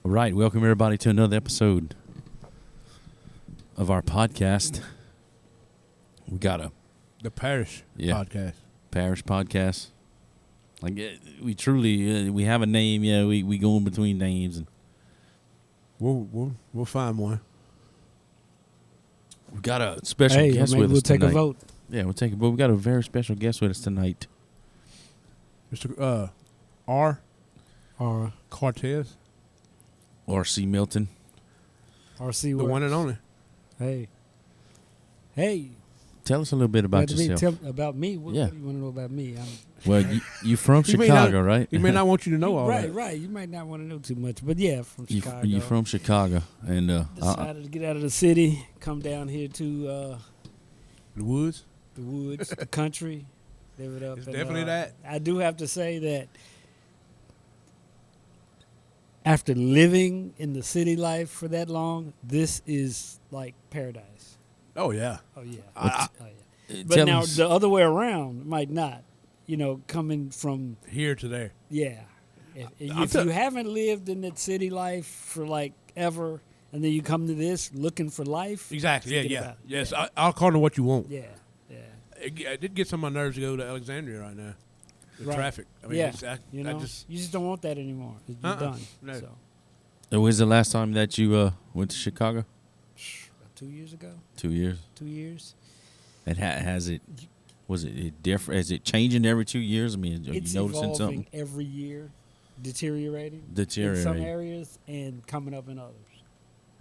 All right, welcome everybody to another episode of our podcast. We got the Parish podcast. Parish podcast. Like we truly we have a name. Yeah, we go in between names and we'll find one. We got a special guest with us tonight. We'll take a vote. Yeah, we'll take a vote. We got a very special guest with us tonight. Mr. R Cortez. R.C. Milton. R.C. The one and only. Hey. Tell us a little bit about yourself. About me? What do you want to know about me? Well, you from Chicago, right? He may not want you to know all that. Right. You might not want to know too much, but yeah, from Chicago. You from Chicago, and decided to get out of the city, come down here to the woods, the country, live it up. It's definitely that. I do have to say that after living in the city life for that long, this is like paradise. Oh yeah. Oh yeah. Oh yeah. But now the other way around might not. You know, coming from here to there. Yeah. If you haven't lived in that city life for like ever, and then you come to this looking for life. Exactly. Yeah. Yes. Yeah. I'll call it what you want. Yeah. It did get some of my nerves to go to Alexandria right now. The traffic. I mean, you just don't want that anymore. You're done. No. So. When was the last time that you went to Chicago? About 2 years ago. 2 years. 2 years. And was it different? Is it changing every 2 years? I mean, are it's you noticing something? Every year, deteriorating in some areas and coming up in others.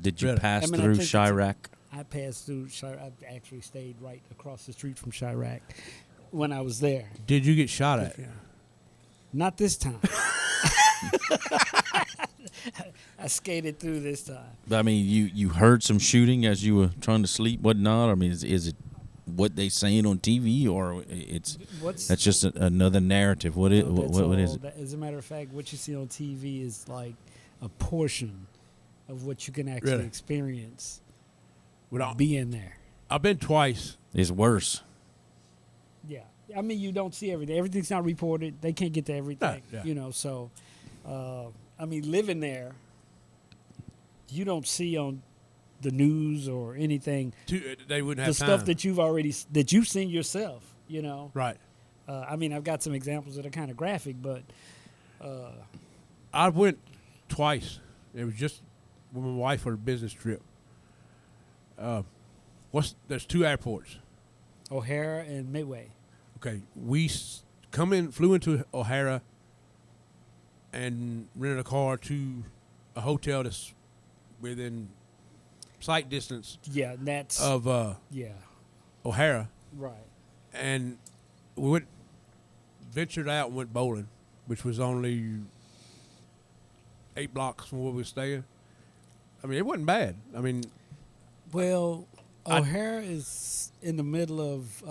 Did you pass through Chirac? I passed through Chirac. I actually stayed right across the street from Chirac when I was there. Did you get shot at? Not this time. I skated through this time. I mean, you heard some shooting as you were trying to sleep, whatnot? I mean, is it what they saying on TV, or that's just another narrative? What is it? As a matter of fact, what you see on TV is like a portion of what you can actually experience being there. I've been twice. It's worse. Yeah. I mean, you don't see everything. Everything's not reported. They can't get to everything, you know. So, I mean, living there, you don't see on the news or anything. They wouldn't have the stuff that you've seen yourself, you know. Right. I mean, I've got some examples that are kind of graphic, but I went twice. It was just with my wife for a business trip. There's two airports, O'Hara and Midway. Okay, we flew into O'Hara and rented a car to a hotel that's within sight distance. Yeah, that's of O'Hara. Right. And we ventured out and went bowling, which was only 8 blocks from where we were staying. I mean, it wasn't bad. I mean, well, O'Hara is in the middle of.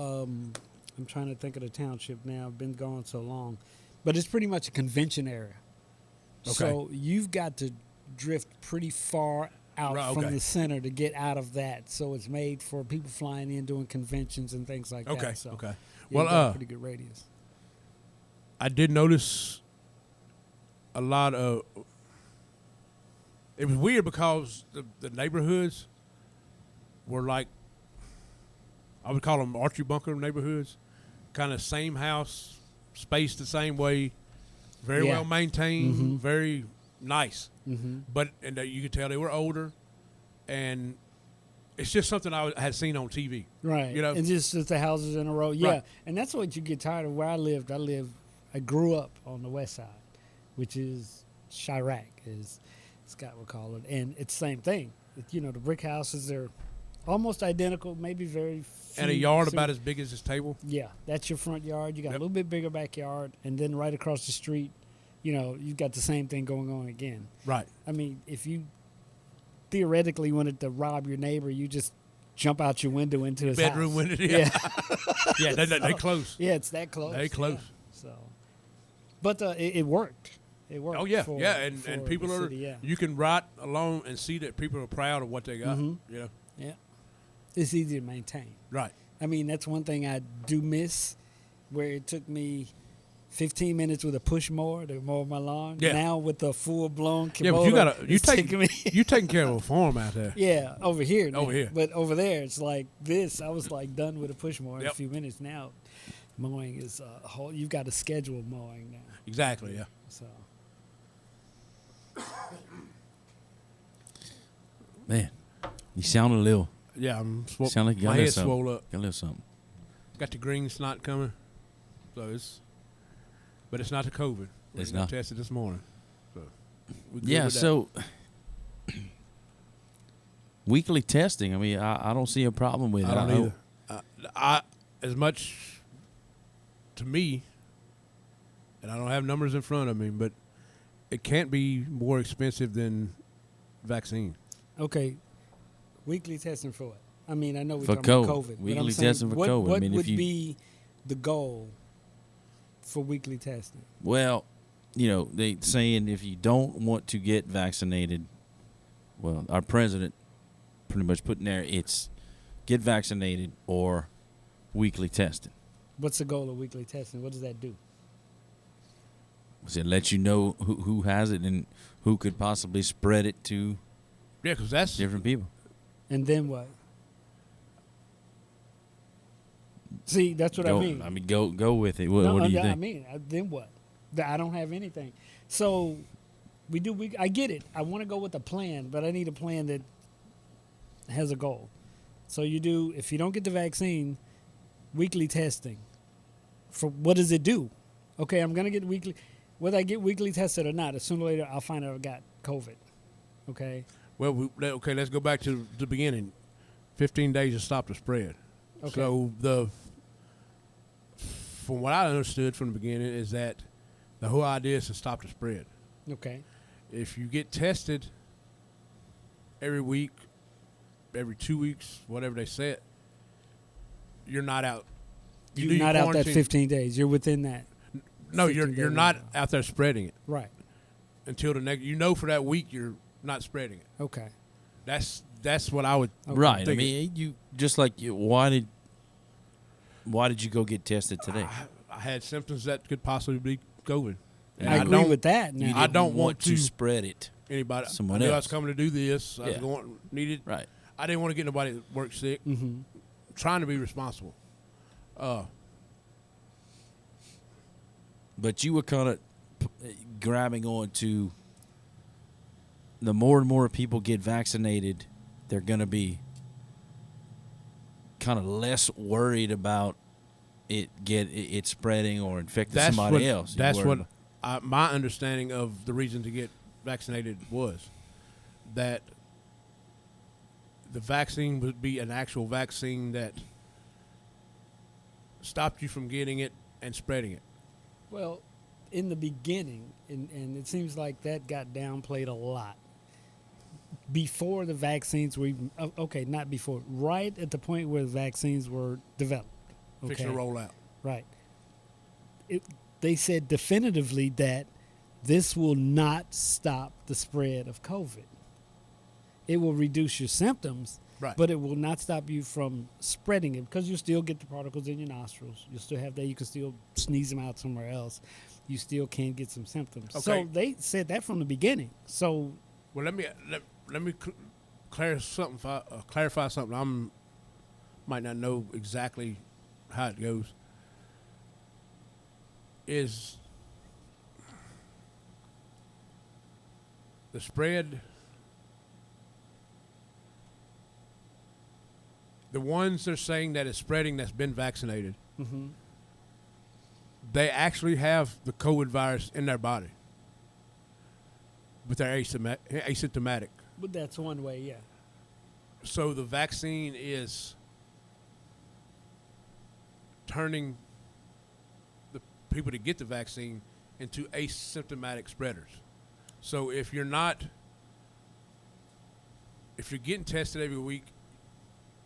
I'm trying to think of the township now. I've been gone so long. But it's pretty much a convention area. Okay. So you've got to drift pretty far out from the center to get out of that. So it's made for people flying in, doing conventions and things like that. So okay. Yeah, well, pretty good radius. I did notice a lot of... It was weird because the neighborhoods were like... I would call them Archie Bunker neighborhoods. Kind of same house, spaced the same way, very well maintained, very nice. Mm-hmm. But you could tell they were older, and it's just something I had seen on TV. Right. You know, and just the houses in a row. Yeah, right. And that's what you get tired of. Where I lived, I grew up on the west side, which is Chirac, as Scott would call it, and it's the same thing. You know, the brick houses are almost identical, maybe very few. And a yard about as big as this table? Yeah, that's your front yard. You got a little bit bigger backyard, and then right across the street, you know, you've got the same thing going on again. Right. I mean, if you theoretically wanted to rob your neighbor, you just jump out your window into his bedroom house. Window, yeah. Yeah, they close. Yeah, it's that close. They close. Yeah. So, but it worked. It worked. Oh, yeah. And people are, you can ride along and see that people are proud of what they got, you know. Yeah. It's easy to maintain. Right. I mean, that's one thing I do miss, where it took me 15 minutes with a push mower to mow my lawn. Yeah. Now with the full blown Kubota, Yeah, but you taking care of a farm out there. Yeah, over here. Over here. But over there, it's like this. I was like done with a push mower in a Yep. few minutes. Now, mowing is a whole. You've got to schedule mowing now. Exactly. Yeah. So Man, you sound a little. Yeah. Sound like you got my a little head's something. swole up. Got a little something. Got the green snot coming. So but it's not the COVID. It's We not. tested this morning. So we good Yeah. with that. So weekly testing. I mean, I don't see a problem with it. I don't either. I as much to me, and I don't have numbers in front of me, but it can't be more expensive than vaccine. okay, weekly testing for what? I mean, I know we're For talking about COVID. COVID. but Weekly I'm saying, testing for what, COVID. I What mean, if would you- be the goal for weekly testing? Well, you know, they saying if you don't want to get vaccinated, well, our president pretty much put in there it's get vaccinated or weekly testing. What's the goal of weekly testing? What does that do? So it lets you know who has it and who could possibly spread it to Yeah, because that's different people. And then what? See, that's what Go, I mean. go with it. What do you I think? mean, then what? I don't have anything. So I get it. I want to go with a plan, but I need a plan that has a goal. So if you don't get the vaccine, weekly testing. For what does it do? Okay, I'm going to get weekly. Whether I get weekly tested or not, sooner or later I'll find out I got COVID. Okay? well. Okay, let's go back to the beginning. 15 days to stop the spread. Okay. So from what I understood from the beginning is that the whole idea is to stop the spread. Okay. If you get tested every week, every 2 weeks, whatever they said, you're not out. You do You're your not out that quarantine. 15 days. You're within that. No, 15 you're day not window. out there spreading it Right. until the next. For that week you're not spreading it. Okay. That's what I would. Okay. Right. I think mean, you just like why did you go get tested today? I had symptoms that could possibly be COVID. And I agree don't with that. Now. You I didn't don't want to to- spread it. Anybody? Someone I knew I else. was coming to do this. I Yeah. was needed. Right. I didn't want to get nobody at work sick. Mm-hmm. Trying to be responsible. But you were kind of grabbing on to the more and more people get vaccinated, they're going to be kind of less worried about it spreading or infecting somebody else. You're That's worried what my understanding of the reason to get vaccinated was that the vaccine would be an actual vaccine that stopped you from getting it and spreading it. Well, in the beginning, and it seems like that got downplayed a lot. Before the vaccines were even, okay, not before, right at the point where the vaccines were developed. Okay? Fixing to roll out. Right. They said definitively that this will not stop the spread of COVID. It will reduce your symptoms, Right. but it will not stop you from spreading it because you still get the particles in your nostrils. You still have that. You can still sneeze them out somewhere else. You still can get some symptoms. Okay. So they said that from the beginning. So Well, let me clarify something. I might not know exactly how it goes. Is the spread the ones they're saying that is spreading that's been vaccinated? mhm. They actually have the COVID virus in their body, but they're asymptomatic. But that's one way, yeah. So the vaccine is turning the people to get the vaccine into asymptomatic spreaders. So if you're getting tested every week,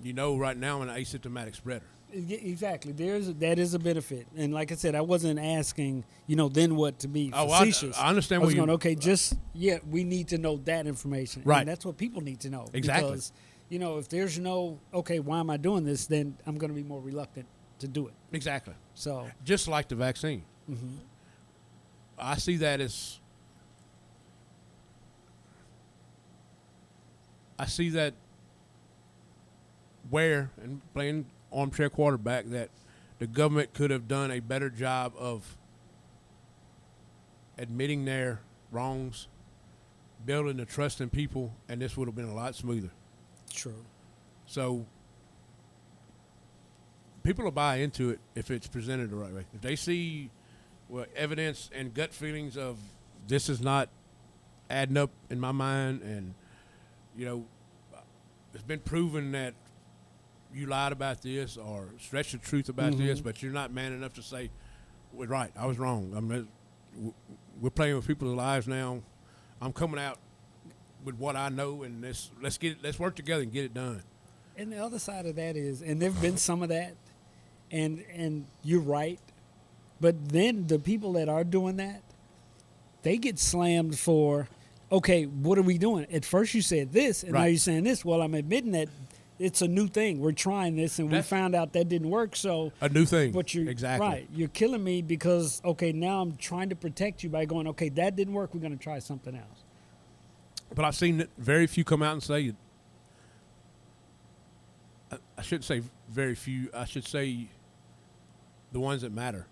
right now I'm an asymptomatic spreader. Exactly. That is a benefit. And like I said, I wasn't asking, then what to be facetious. I understand I was what going, we need to know that information. Right. And that's what people need to know. Exactly. Because, if there's why am I doing this, then I'm going to be more reluctant to do it. Exactly. So, Just like the vaccine. mhm. I see that as where, and playing armchair quarterback, that the government could have done a better job of admitting their wrongs, building the trust in people, and this would have been a lot smoother. True. So people will buy into it if it's presented the right way. If they see evidence and gut feelings of this is not adding up in my mind, and it's been proven that you lied about this or stretched the truth about this, but you're not man enough to say, "We're right. I was wrong." We're playing with people's lives now. I'm coming out with what I know, and let's work together and get it done. And the other side of that is, and there've been some of that, and you're right, but then the people that are doing that, they get slammed for, okay, what are we doing? At first you said this, and now you're saying this. Well, I'm admitting that it's a new thing. We're trying this, and we found out that didn't work. So a new thing. But you're exactly right. You're killing me because, okay, now I'm trying to protect you by going, okay, that didn't work. We're going to try something else. But I've seen very few come out and say, I shouldn't say very few. I should say the ones that matter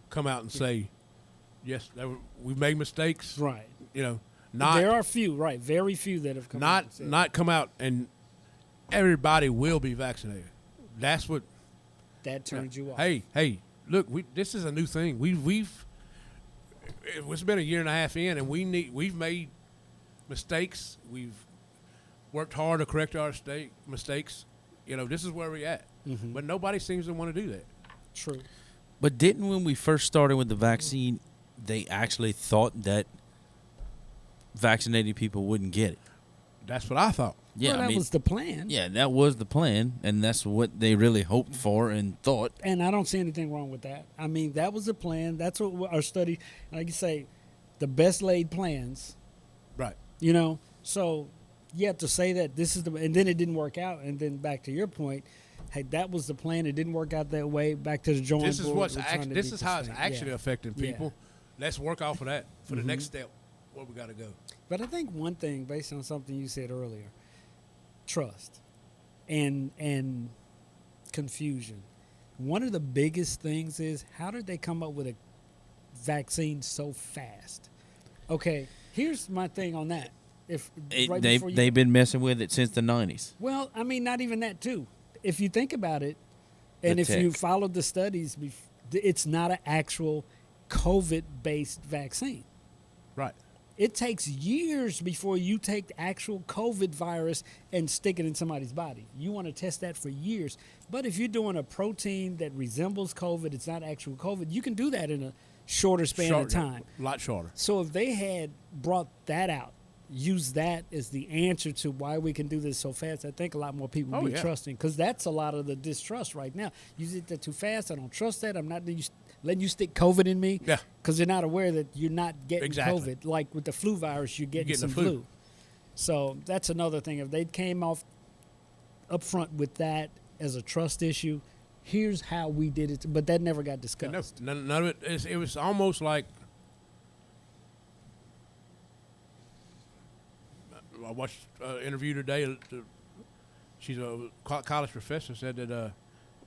come out and say, yes, we've made mistakes. Right. Not there are few, right? Very few that have come out and said not come out and everybody will be vaccinated. That's what that turns you off. Hey, look, this is a new thing. It's been a year and a half in, and we've made mistakes. We've worked hard to correct our mistakes. This is where we're at. But nobody seems to want to do that. True. But didn't when we first started with the vaccine, they actually thought that vaccinated people wouldn't get it? That's what I thought. Yeah, well, that was the plan. Yeah, that was the plan, and that's what they really hoped for and thought. And I don't see anything wrong with that. I mean, that was the plan. That's what our study, like you say, the best laid plans. Right. So you have to say that this is and then it didn't work out. And then back to your point, hey, that was the plan. It didn't work out that way. Back to the drawing board. This is how it's actually affecting people. Yeah. Let's work off of that for the next step. Where we got to go. But I think one thing, based on something you said earlier, trust and confusion. One of the biggest things is, how did they come up with a vaccine so fast? Okay, here's my thing on that. They've been messing with it since the 90s. Well, I mean, not even that too. If you think about it, and if you followed the studies, it's not an actual COVID-based vaccine. Right. It takes years before you take the actual COVID virus and stick it in somebody's body. You want to test that for years. But if you're doing a protein that resembles COVID, it's not actual COVID, you can do that in a shorter span of time. A lot shorter. So if they had brought that out, used that as the answer to why we can do this so fast, I think a lot more people would be trusting. Because that's a lot of the distrust right now. You did that too fast. I don't trust that. I'm not letting you stick COVID in me. Yeah. Because you're not aware that you're not getting COVID. Like with the flu virus, you're getting some flu. So that's another thing. If they came off up front with that as a trust issue, here's how we did it. But that never got discussed. None of it. It was almost like, I watched an interview today. She's a college professor, said that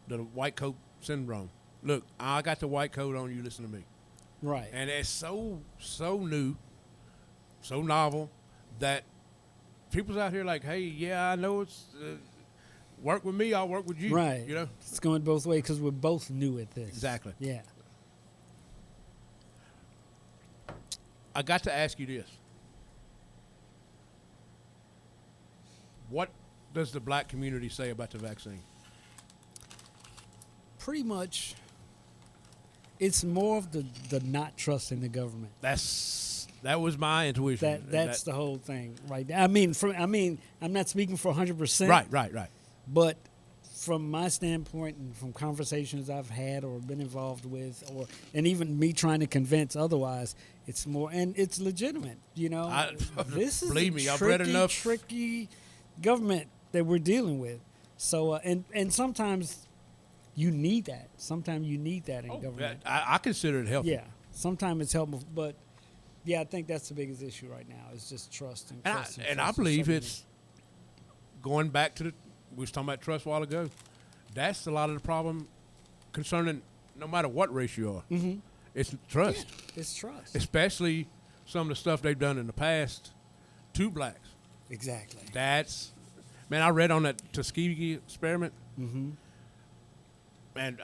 the white coat syndrome. Look, I got the white coat on, you listen to me. Right. And it's so new, so novel, that people's out here like, hey, yeah, I know it's work with me, I'll work with you. Right. It's going both ways because we're both new at this. Exactly. Yeah. I got to ask you this. What does the black community say about the vaccine? Pretty much, it's more of the not trusting the government. That was my intuition. That's the whole thing, right? I mean, I'm not speaking for 100%. Right. But from my standpoint and from conversations I've had or been involved with, and even me trying to convince otherwise, it's more, and it's legitimate. This is believe me, I've read enough. Tricky government that we're dealing with. So, and sometimes you need that. Sometimes you need that in government. I consider it healthy. Yeah. Sometimes it's helpful, but yeah, I think that's the biggest issue right now. Is just trust and trust. And I believe it's going back to we was talking about trust a while ago. That's a lot of the problem concerning no matter what race you are. Mm-hmm. It's trust. Yeah, it's trust. Especially some of the stuff they've done in the past to blacks. Exactly. Man, I read on that Tuskegee experiment. Mm-hmm. And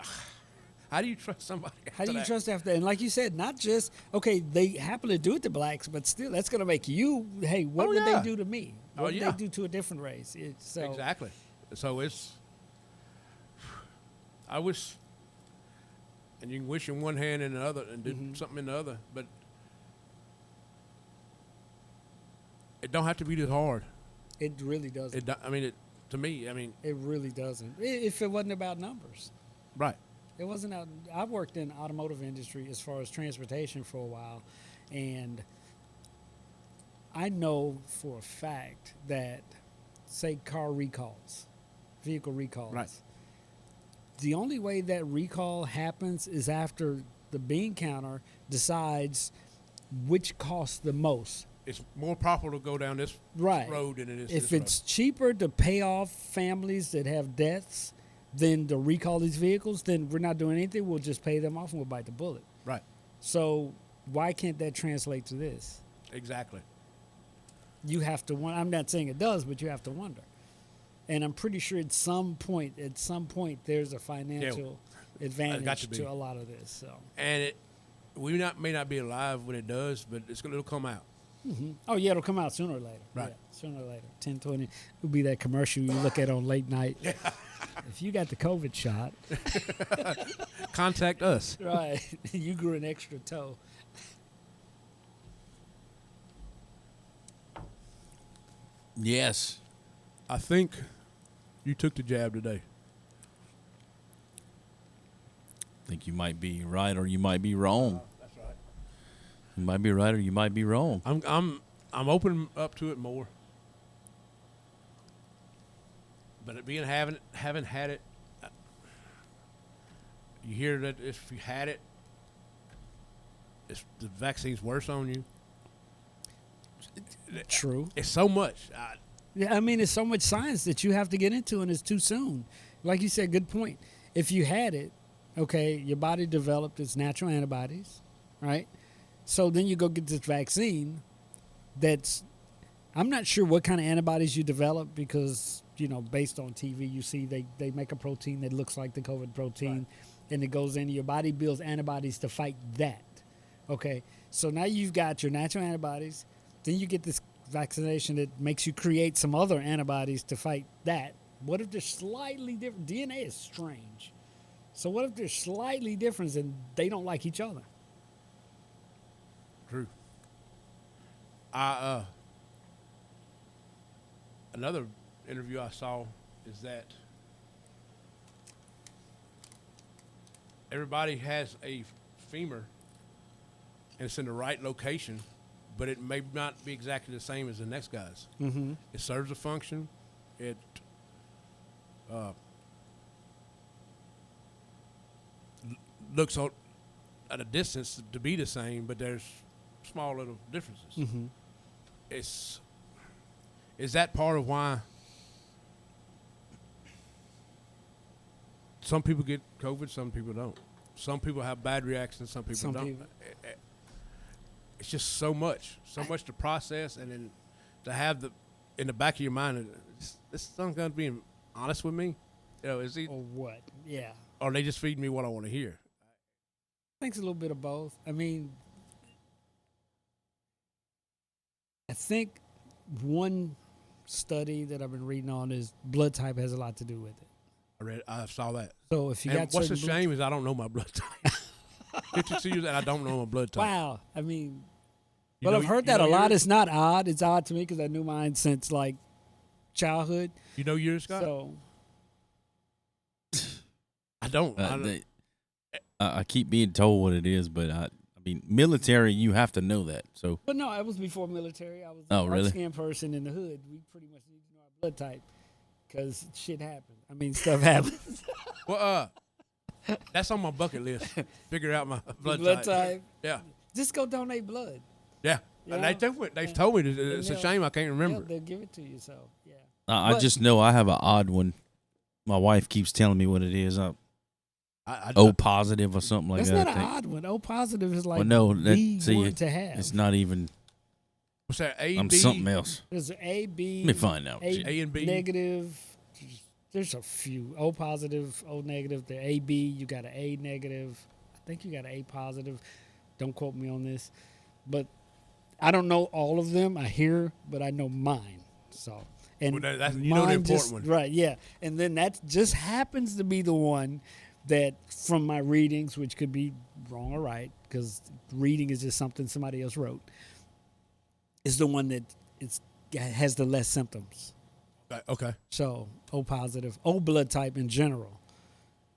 how do you trust somebody? How do you trust after that? And like you said, not just, okay, they happen to do it to blacks, but still, that's going to make you, hey, what would they do to me? What would they do to a different race? Exactly. So I wish, and you can wish in one hand and the other and do something in the other, but it don't have to be this hard. It really doesn't. To me, it really doesn't. If it wasn't about numbers. Right. It wasn't. I worked in automotive industry as far as transportation for a while, and I know for a fact that, say, car recalls, vehicle recalls. Right. The only way that recall happens is after the bean counter decides which costs the most. It's more profitable to go down this road than it is if this it's cheaper to pay off families that have deaths than to recall these vehicles, then we're not doing anything. We'll just pay them off and we'll bite the bullet. Right. So why can't that translate to this? Exactly. You have to wonder. I'm not saying it does, but you have to wonder. And I'm pretty sure at some point, there's a financial advantage to a lot of this. So. And may not be alive when it does, but it'll come out. Mm-hmm. Oh, yeah, it'll come out sooner or later. Right. Yeah, sooner or later. 10:20 will be that commercial you look at on late night. Yeah. If you got the COVID shot. Contact us. Right. You grew an extra toe. Yes. I think you took the jab today. I think you might be right or you might be wrong. That's right. You might be right or you might be wrong. I'm opening up to it more. But haven't had it, you hear that if you had it, the vaccine's worse on you. True. It's so much. Yeah, I mean, it's so much science that you have to get into, and it's too soon. Like you said, good point. If you had it, okay, your body developed its natural antibodies, right? So then you go get this vaccine I'm not sure what kind of antibodies you develop because, based on TV, you see they make a protein that looks like the COVID protein, right, and it goes into your body, builds antibodies to fight that, okay? So now you've got your natural antibodies. Then you get this vaccination that makes you create some other antibodies to fight that. What if they're slightly different? DNA is strange. So what if they're slightly different and they don't like each other? True. Another interview I saw is that everybody has a femur and it's in the right location, but it may not be exactly the same as the next guy's. Mm-hmm. It serves a function. It looks at a distance to be the same, but there's small little differences. Mm-hmm. Is that part of why some people get COVID, some people don't? Some people have bad reactions, some people don't. It's just so much to process, and then to have in the back of your mind, this son's gonna be honest with me, is he? Or what? Yeah. Or they just feed me what I want to hear. I think it's a little bit of both. I mean, I think one study that I've been reading on is blood type has a lot to do with it. I saw that. So if you got what's a shame is I don't know my blood type. 52 years and I don't know my blood type. Wow. I mean, I've heard that a lot. It's not odd. It's odd to me because I knew mine since like childhood. You know yours, Scott? So I don't. I keep being told what it is, but I mean, military, you have to know that. So, but no, I was before military. I was a dark-skinned person in the hood. We pretty much need to know our blood type because shit happens. I mean, stuff happens. Well, That's on my bucket list. Figure out my blood Blood type. type. Yeah. Just go donate blood. Yeah. You And know? they told me that it's a shame I can't remember. Yeah, they'll give it to you. So yeah. I just know I have an odd one. My wife keeps telling me what it is. O positive or something like That's that. not an odd one. O positive is like no, the see, one to have. it's not even. What's that? A, I'm B? something else. There's A, B. Let me find out. A and B. Negative. There's a few. O positive, O negative. The AB, you got an A negative. I think you got an A positive. Don't quote me on this. But I don't know all of them. I hear, but I know mine. So, and Well, you know the important one. Right, yeah. And then that just happens to be the one that from my readings, which could be wrong or right, because reading is just something somebody else wrote, is the one that has the less symptoms. Okay. So O positive, O blood type in general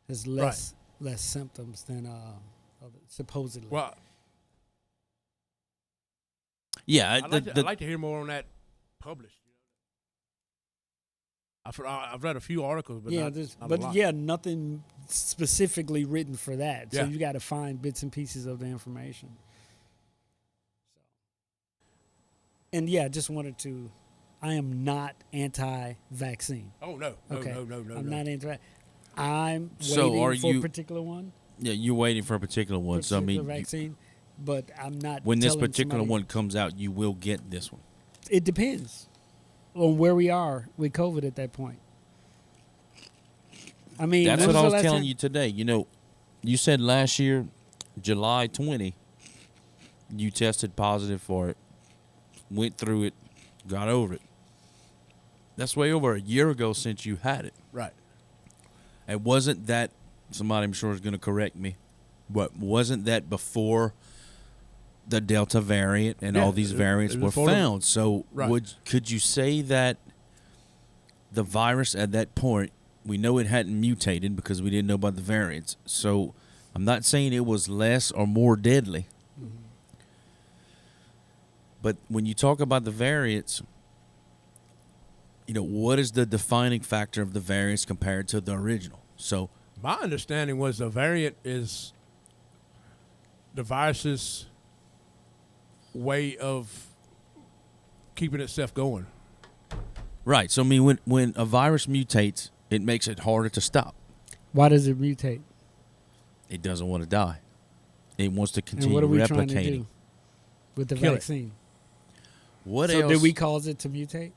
has less symptoms than supposedly. Well, Yeah, I'd like to hear more on that published. I've read a few articles, but not a lot. Nothing specifically written for that. So Yeah. you got to find bits and pieces of the information. And yeah, just wanted to. I am not anti-vaccine. Oh no! Okay, No! I'm not anti. I'm So waiting are for you- a particular one. yeah, you're waiting for a particular one. So I particular mean, vaccine, but I'm not. when this telling particular somebody- one comes out, you will get this one. It depends on where we are with COVID at that point. I mean, That's when what I the was last telling time- you today. You know, you said last year, July 20, you tested positive for it, went through it, got over it. That's way over a year ago since you had it. Right. It wasn't that, somebody I'm sure is going to correct me, but wasn't that before the Delta variant and Yeah, all these variants it was were before the- found? So Right. could you say that the virus at that point, we know it hadn't mutated because we didn't know about the variants. So I'm not saying it was less or more deadly. Mm-hmm. But when you talk about the variants, you know, what is the defining factor of the variants compared to the original? So My understanding was the variant is the virus's way of keeping itself going. right. So I mean, when a virus mutates, it makes it harder to stop. Why does it mutate? It doesn't want to die. It wants to And continue what are we replicating. trying to do with the Kill it. vaccine? What So else? did we cause it to mutate?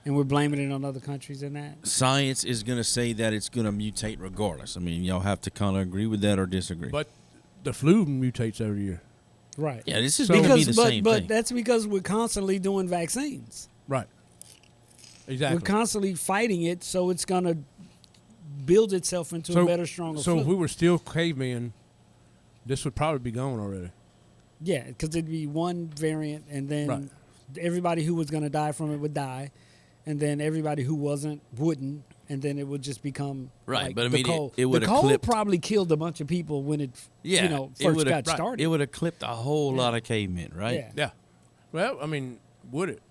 And we're blaming it on other countries in that? Science is going to say that it's going to mutate regardless. I mean, y'all have to kind of agree with that or disagree. But the flu mutates every year. Right. yeah, this is going to be the same but thing. that's because we're constantly doing vaccines. Right. Exactly. We're constantly fighting it, so it's going to build itself into a better, stronger So flu. if we were still cavemen, this would probably be gone already. Yeah, because it'd be one variant, and then Right. everybody who was going to die from it would die, and then everybody who wasn't wouldn't, and then it would just become Right, like but I the mean, cold. it would the have cold clipped- probably killed a bunch of people when it Yeah, first it would've- got right, started. It would have clipped a whole lot of cavemen, right? Yeah. Yeah. Well, I mean, would it?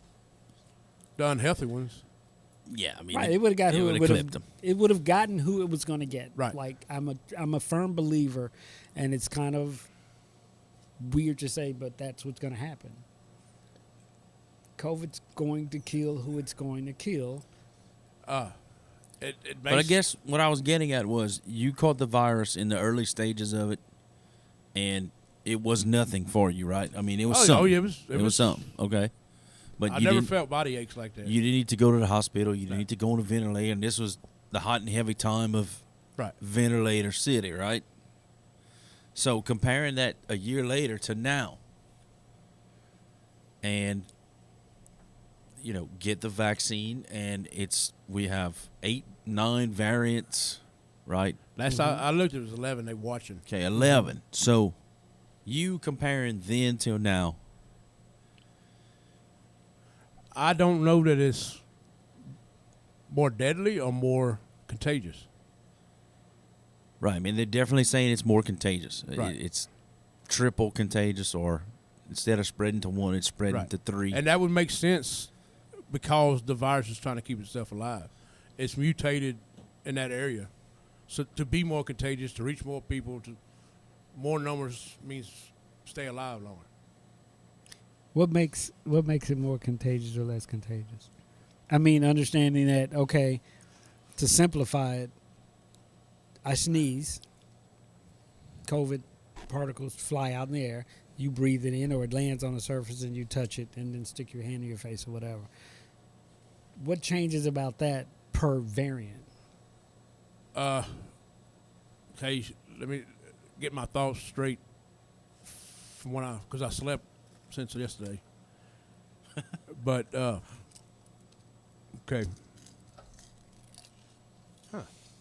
The unhealthy ones. Yeah, I mean, Right, it would have got who it would've would clipped have. them. It would have gotten who it was going to get. Right. Like I'm a firm believer, and it's kind of weird to say, but that's what's going to happen. COVID's going to kill who it's going to kill. It But I guess what I was getting at was you caught the virus in the early stages of it, and it was nothing for you, right? I mean, it was something. Oh, yeah, it was something. Okay, but I you never didn't. felt body aches like that. You didn't need to go to the hospital. You didn't need to go on a ventilator. And this was the hot and heavy time of Right. ventilator city, right? So comparing that a year later to now, and you know, get the vaccine, and we have 8, 9 variants, right? Last I looked, it was 11. They watching. Okay, 11. So you comparing then till now. I don't know that it's more deadly or more contagious. Right. I mean, they're definitely saying it's more contagious. Right. It's triple contagious, or instead of spreading to 1, it's spreading Right. to 3. And that would make sense because the virus is trying to keep itself alive. It's mutated in that area. So to be more contagious, to reach more people, to more numbers means stay alive longer. What makes it more contagious or less contagious? I mean, understanding that, okay, to simplify it, I sneeze, COVID particles fly out in the air, you breathe it in, or it lands on a surface and you touch it and then stick your hand in your face or whatever. What changes about that per variant? Okay, let me get my thoughts straight from because I slept since yesterday. But, okay.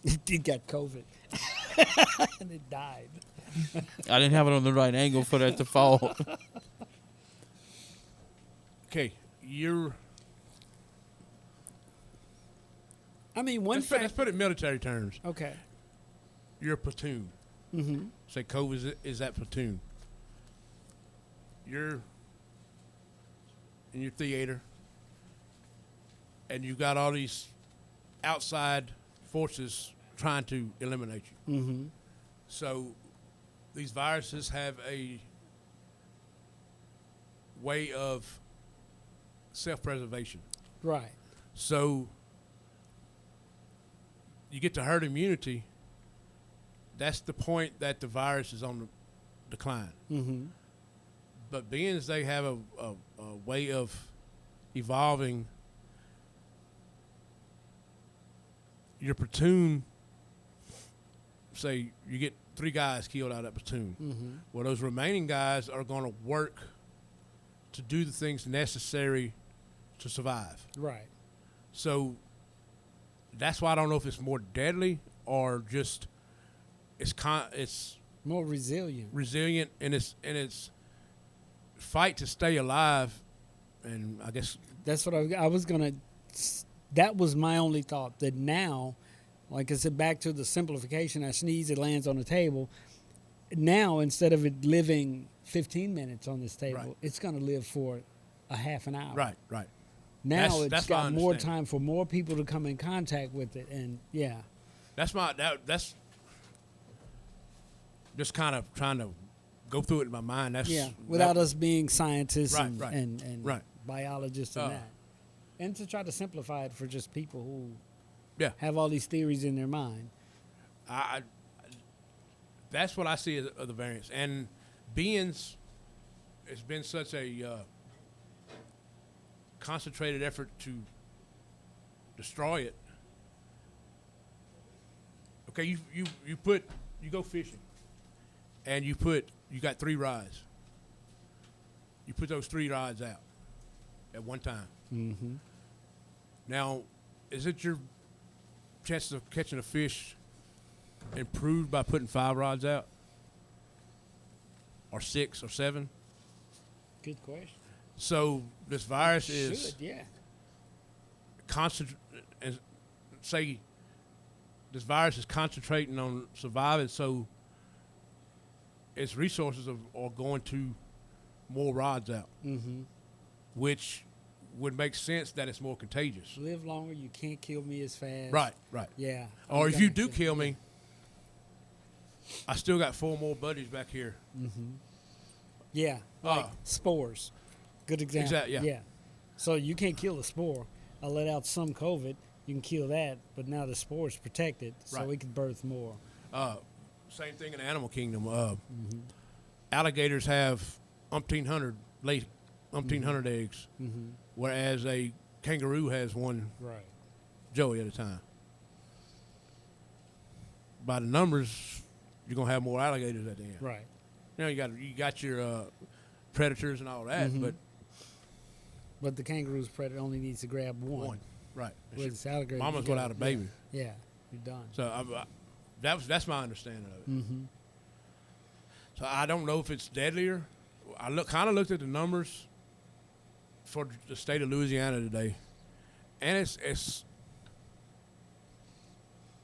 It got COVID. And it died. I didn't have it on the right angle for that to fall. Okay, I mean, let's put it in military terms. Okay. You're a platoon. Mm-hmm. Say COVID is that platoon. You're in your theater, and you got all these outside forces trying to eliminate you. Mm-hmm. So these viruses have a way of self-preservation. Right. So you get to herd immunity. That's the point that the virus is on the decline. Mm-hmm. But being as they have a way of evolving, your platoon, say you get 3 guys killed out of that platoon. Mm-hmm. Well, those remaining guys are going to work to do the things necessary to survive. Right. So that's why I don't know if it's more deadly or just it's more resilient. Resilient, and it's fight to stay alive. And I guess that's what I was gonna. That was my only thought. That now, like I said, back to the simplification. I sneeze, it lands on the table. Now, instead of it living 15 minutes on this table, right. It's going to live for a half an hour. Right, right. Now that's got more time for more people to come in contact with it, and yeah. That's just kind of trying to go through it in my mind. That's without us being scientists right, and, right, and right. biologists and that. And to try to simplify it for just people who yeah. have all these theories in their mind. That's what I see as the variants. And it's been such a concentrated effort to destroy it. Okay, you go fishing, and you got 3 rods. You put those 3 rods out at one time. Mm-hmm. Now, is it your chances of catching a fish improved by putting 5 rods out, or 6 or 7? Good question. So this virus say this virus is concentrating on surviving, so its resources are going to more rods out, mm-hmm. which would make sense that it's more contagious. Live longer, you can't kill me as fast. Right. Yeah. Or if you do kill me, I still got 4 more buddies back here. Mm-hmm. Yeah, like spores. Good example. Exactly, yeah. So you can't kill the spore. I let out some COVID. You can kill that, but now the spore is protected, so we can birth more. Same thing in the animal kingdom. Alligators have umpteen hundred eggs, mm-hmm. whereas a kangaroo has one joey at a time. By the numbers, you're gonna have more alligators at the end. Right. You know, you got your predators and all that, mm-hmm. but the kangaroo's predator only needs to grab one. Right. With alligator, mama's going out a baby. Yeah, you're done. So that's my understanding of it. Mm-hmm. So I don't know if it's deadlier. I kind of looked at the numbers for the state of Louisiana today, and it's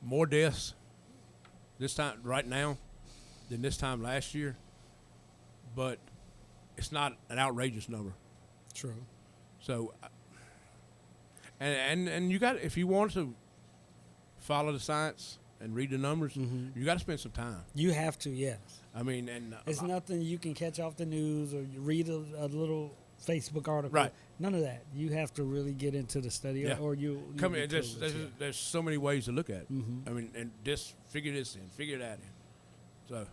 more deaths this time right now than this time last year, but it's not an outrageous number. True. So, and you got, if you want to follow the science, and read the numbers, you got to spend some time. You have to, yes. I mean, and It's nothing you can catch off the news or you read a little Facebook article. Right. None of that. You have to really get into the study, or you come in. There's so many ways to look at it. Mm-hmm. I mean, and just figure this in, figure that in. So.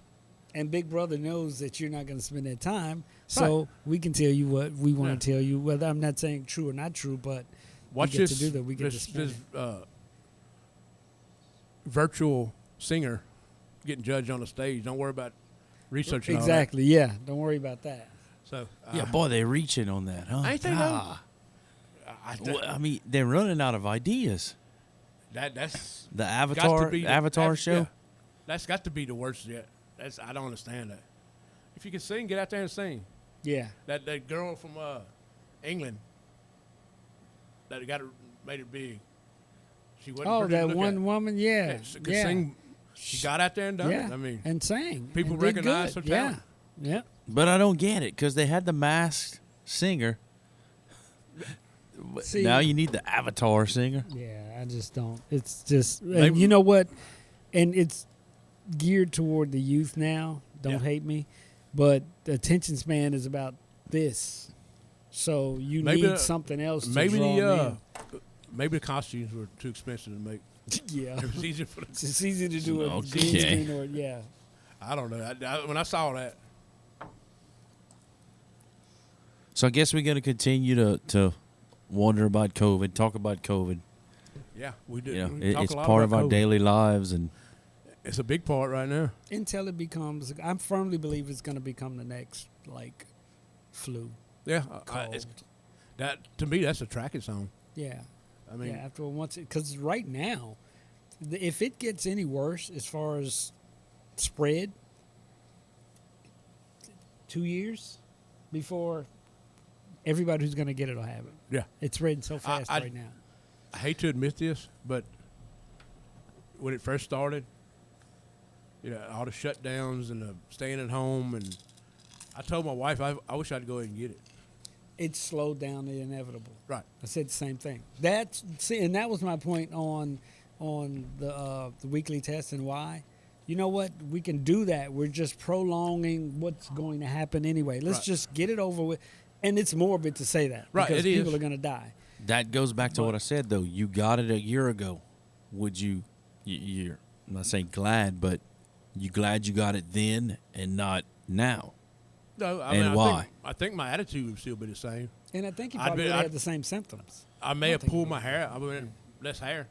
And Big Brother knows that you're not going to spend that time, so we can tell you what we want to tell you. Whether I'm not saying true or not true, but watch we get this. To do that. We get to spend this virtual singer getting judged on the stage. Don't worry about researching. Exactly. All that. Yeah. Don't worry about that. So Yeah, boy, they're reaching on that, huh? Ain't they? Well, I mean, they're running out of ideas. That's The got to be Avatar show. Yeah, that's got to be the worst yet. I don't understand that. If you can sing, get out there and sing. Yeah. That girl from England that made it big. She wasn't. Oh, pretty to that look one at. woman. Yeah. She could sing. She got out there and done it. I mean, and sang. people and did recognize good. her talent. Yeah. But I don't get it because they had the masked singer. See, now you need the Avatar singer. Yeah, I just don't. It's just, Maybe- and you know what? And it's geared toward the youth now. Don't Yeah. hate me, but the attention span is about this. So you Maybe need the- something else to maybe draw them maybe the costumes were too expensive to make. in. Yeah, It was easier for the, it's easy to do a Okay. green screen or I don't know. When I saw that, So I guess we're going to continue to wonder about COVID, talk about COVID. yeah, we did. You know, we talk it's a lot part of about our COVID. daily lives, and It's a big part right now. until it becomes. I firmly believe it's going to become the next flu. Yeah, Cold. that to me that's a tracking song. Yeah. I mean, After once, because right now, if it gets any worse as far as spread, 2 years before everybody who's going to get it will have it. yeah. It's spreading so fast I- right now. I hate to admit this, but when it first started, all the shutdowns and the staying at home, and I told my wife I wish I'd go ahead and get it. It slowed down the inevitable. Right. I said the same thing. And that was my point on the weekly test and why. You know what? We can do that. We're just prolonging what's going to happen anyway. Let's Right. just get it over with. And it's morbid to say that. Right, Because it is. people are going to die. that goes back to what I said, though. You got it a year ago. Would you're I'm not saying glad, but you glad you got it then and not now? No, I And mean, why? I think my attitude would still be the same. And I think he I'd probably be- would I'd- have the same symptoms. I may I have think pulled it my would. hair. I mean, less hair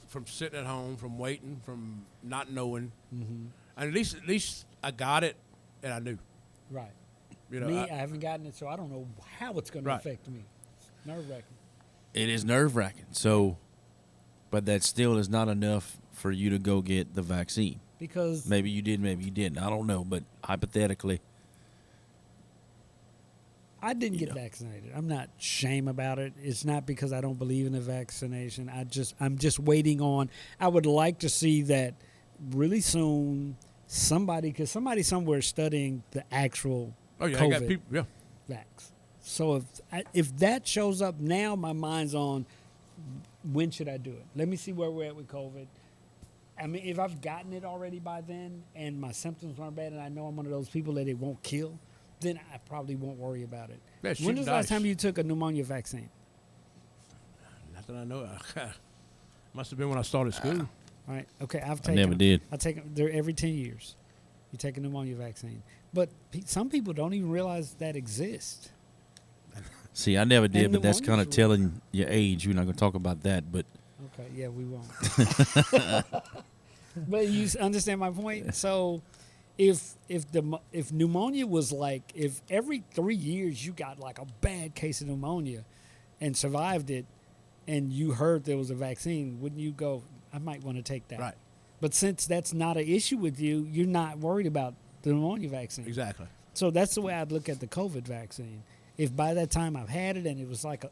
from sitting at home, from waiting, from not knowing. Mm-hmm. And at least I got it, and I knew. Right. You know, Me, I haven't gotten it, so I don't know how it's going to Right. affect me. It's nerve-wracking. It is nerve-wracking. So, but that still is not enough for you to go get the vaccine. Because Maybe you did, maybe you didn't. I don't know, but hypothetically, I didn't get vaccinated. I'm not shame about it. It's not because I don't believe in the vaccination. I'm just waiting on. I would like to see that really soon. Because somebody somewhere is studying the actual oh yeah, COVID I got people. Yeah, vax. So if that shows up now, my mind's on when should I do it? Let me see where we're at with COVID. I mean, if I've gotten it already by then and my symptoms aren't bad and I know I'm one of those people that it won't kill, then I probably won't worry about it. Yeah, When shoot was the last dice. time you took a pneumonia vaccine? not that I know. Must have been when I started school. All right. Okay. I've I taken. never did. I take them. They're every 10 years. You take a pneumonia vaccine, but some people don't even realize that exists. See, I never did, And but that's kind of pneumonia's telling your age. We're not going to talk about that, but Okay. Yeah, we won't. But you understand my point. So, if pneumonia was like if every 3 years you got like a bad case of pneumonia, and survived it, and you heard there was a vaccine, wouldn't you go? I might want to take that. Right. But since that's not an issue with you, you're not worried about the pneumonia vaccine. Exactly. So that's the way I'd look at the COVID vaccine. If by that time I've had it and it was like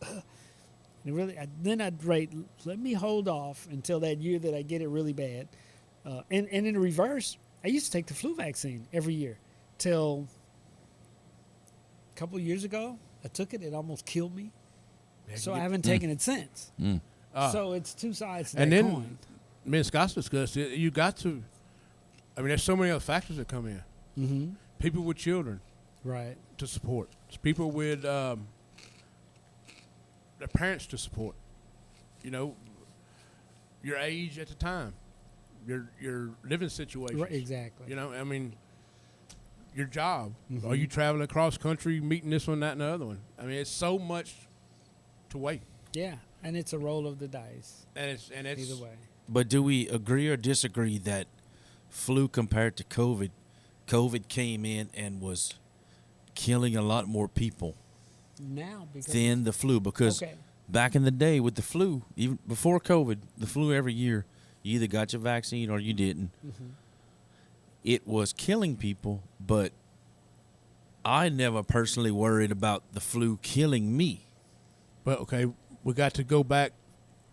then I'd rate, let me hold off until that year that I get it really bad. And in the reverse, I used to take the flu vaccine every year till a couple of years ago. I took it. It almost killed me. So I haven't taken it since. mm. So it's two sides to and that then- coin. me and Scott discussed it. You got to. I mean, there's so many other factors that come in. Mm-hmm. People with children Right. to support. People with their parents to support. You know, your age at the time, your living situation. Right. Exactly. You know, I mean, your job. Mhm. Are you traveling across country, meeting this one, that, and the other one? I mean, it's so much to wait. Yeah, and it's a roll of the dice. And it's Either way. But do we agree or disagree that flu compared to COVID came in and was killing a lot more people Now because than the flu? Because okay. back in the day with the flu, even before COVID, the flu every year, you either got your vaccine or you didn't. Mhm. It was killing people, but I never personally worried about the flu killing me. But okay, we got to go back.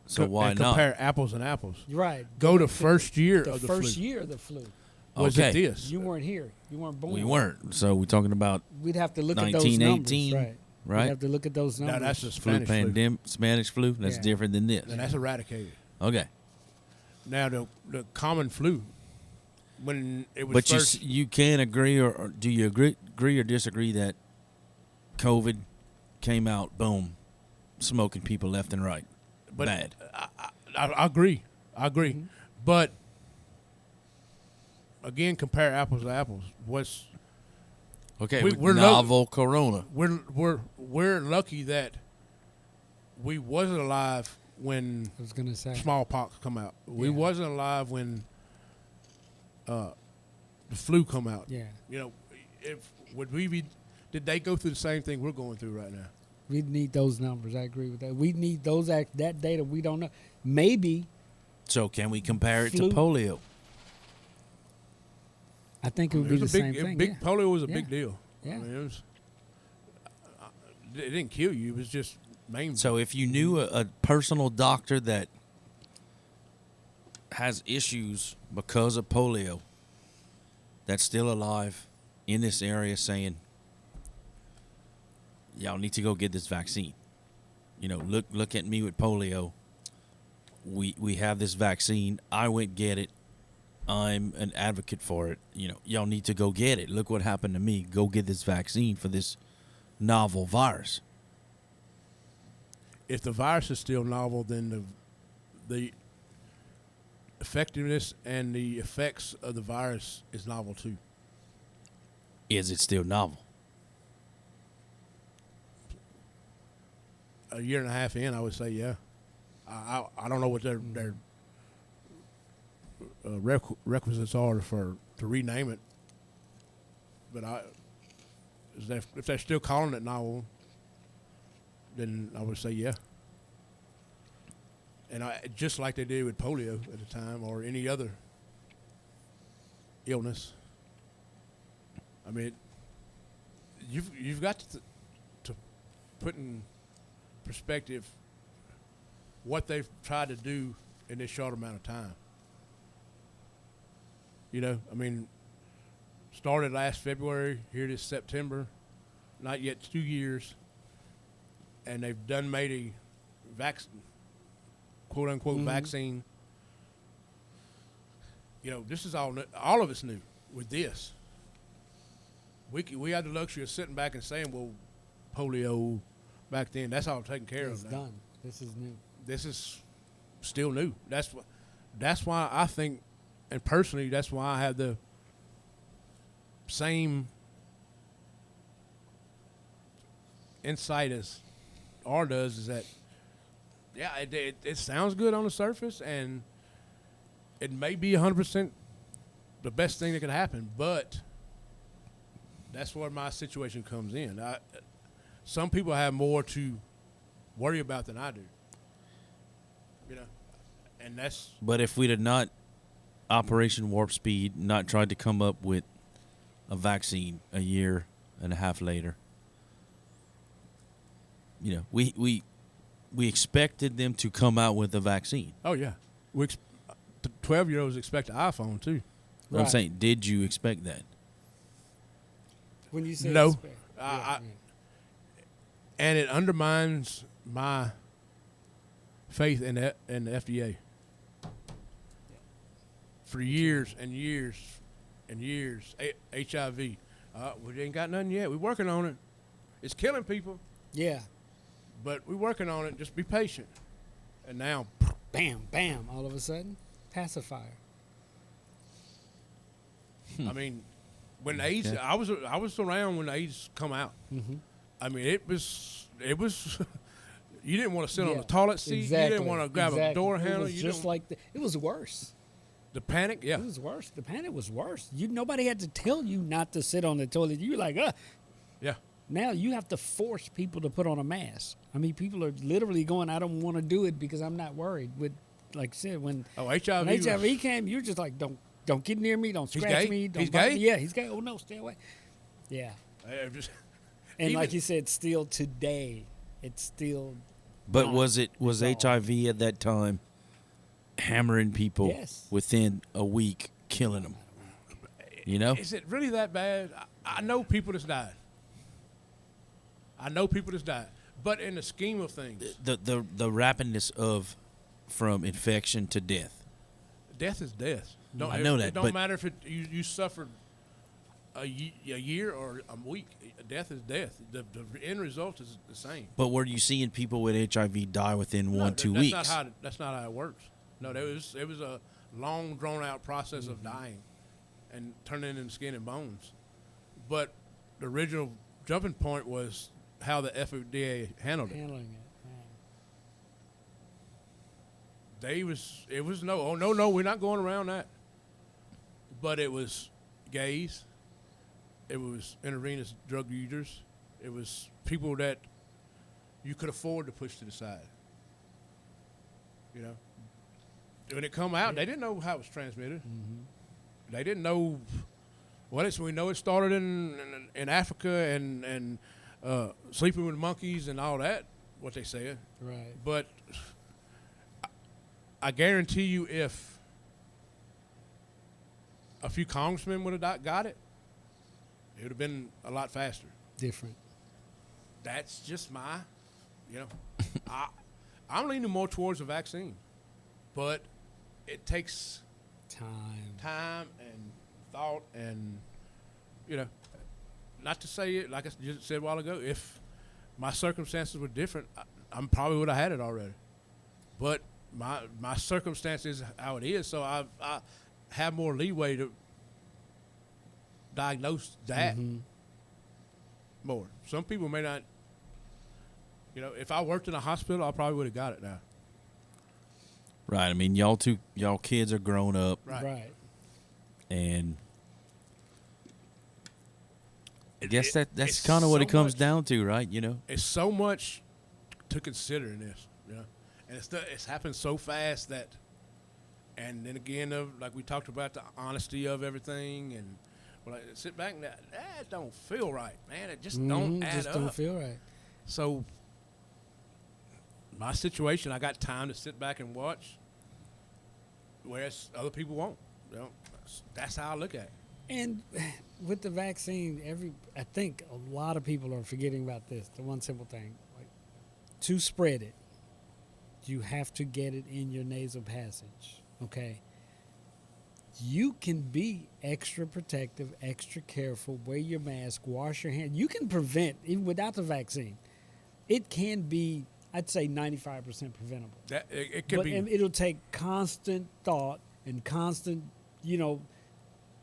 So why and not? compare apples and apples. Right. Go to first year The of the first flu. year of the flu. Was Okay. it this? You weren't here. You weren't born. We weren't. So we're talking about We'd have to look at those numbers. 1918, Right. We'd right? have to look at those Now numbers. that's the Flu Spanish flu. pandemic, Spanish flu. That's Yeah. different than this. And that's eradicated. Okay. Now the common flu, when it was But first, you can agree, or do you agree or disagree that COVID came out, boom, smoking people left and right? but Bad. I agree. I agree. Mhm. But again, compare apples to apples. What's Okay, we're novel corona. we're lucky that we wasn't alive when I was gonna say. smallpox come out. We Yeah. wasn't alive when the flu come out. Yeah. You know, would we be? Did they go through the same thing we're going through right now? We need those numbers. I agree with that. We need those that data. We don't know. Maybe So can we compare it Flu. to polio? I think it would be the same thing. Big Yeah. polio was a Yeah. big deal. Yeah. I mean, it didn't kill you. It was just main. So if you knew a personal doctor that has issues because of polio, that's still alive in this area, saying, y'all need to go get this vaccine. You know, look at me with polio. We have this vaccine. I went get it. I'm an advocate for it. You know, y'all need to go get it. Look what happened to me. Go get this vaccine for this novel virus. If the virus is still novel, then the effectiveness and the effects of the virus is novel too. Is it still novel? A year and a half in, I would say, yeah. I don't know what their requisites are to rename it, but if they're still calling it novel, then I would say yeah. And just like they did with polio at the time or any other illness. I mean, you've got to put in perspective what they've tried to do in this short amount of time. You know, I mean, started last February, here it is September, not yet 2 years, and they've made a quote unquote vaccine. You know, this is all of it's new with this. We had the luxury of sitting back and saying, well, polio back then, that's all taken care It's of now. done. This is new. This is still new. That's why I think, and personally, that's why I have the same insight as R does. Is that yeah, it sounds good on the surface, and it may be 100% the best thing that could happen, but that's where my situation comes in. Some people have more to worry about than I do. You know, and that's. But if we'd have not Operation Warp Speed, not tried to come up with a vaccine a year and a half later, you know, we expected them to come out with a vaccine. Oh yeah, 12-year-olds expect an iPhone too. Right. I'm saying, did you expect that? When you say No. expect. Yeah. And it undermines my faith in the FDA. for years and years and years. HIV. We ain't got nothing yet. We're working on it. It's killing people, Yeah. but we're working on it. Just be patient. And now, Bam, bam. All of a sudden, pacifier. I mean, when AIDS, I was around when AIDS come out. Mm-hmm. I mean, it was. You didn't want to sit on Yeah, the toilet seat. exactly, You didn't want to grab a door handle. It was just like it was worse. the panic. Yeah, It was worse. The panic was worse. Nobody had to tell you not to sit on the toilet. You were like, yeah. Now you have to force people to put on a mask. I mean, people are literally going, I don't want to do it because I'm not worried. With, like I said, when HIV. when HIV came, you're just like, don't get near me, don't He's scratch gay? me, don't He's bite gay? me. Yeah, he's gay. Oh no, stay away. Yeah, Just, and even- like you said, still today, it's still. But not was resolved. HIV at that time hammering people Yes. within a week, killing them? You know? Is it really that bad? I know people that's died. But in the scheme of things, The rapidness of from infection to death. death is death. I know that, It don't but- matter if you suffered a year or a week. Death is death. The end result is the same. But were you seeing people with HIV die within No, 1-2 that's weeks? That's not how it works. No, it was a long, drawn out process of dying and turning into skin and bones. But the original jumping point was how the FDA handled it. Handling it. It was no, we're not going around that. But it was gays, it was intravenous drug users, it was people that you could afford to push to the side. You know, when it come out, they didn't know how it was transmitted. They didn't know. Well, we know it started in Africa and sleeping with monkeys and all that. What they said, Right. but I guarantee you, if a few congressmen would have got it, it would have been a lot faster. Different. That's just my, I'm leaning more towards a vaccine, but it takes time and thought and, not to say it, like I just said a while ago, if my circumstances were different, I probably would have had it already. But my circumstance is how it is, so I have more leeway to diagnose that more. Some people may not. If I worked in a hospital, I probably would have got it now. Right. I mean, y'all kids are grown up, Right. and I guess that's it's kind of what so it comes much- down to, right? It's so much to consider in this, and it's happened so fast that, and then again, like we talked about the honesty of everything, and sit back and that don't feel right, man. It just don't add just up. don't feel right. So my situation, I got time to sit back and watch, whereas other people won't. That's how I look at it. And with the vaccine, I think a lot of people are forgetting about this. The one simple thing, like, to spread it, you have to get it in your nasal passage. Okay. You can be extra protective, extra careful, wear your mask, wash your hands. You can prevent, even without the vaccine. It can be, I'd say, 95% preventable. That it could But be. it'll take constant thought and constant,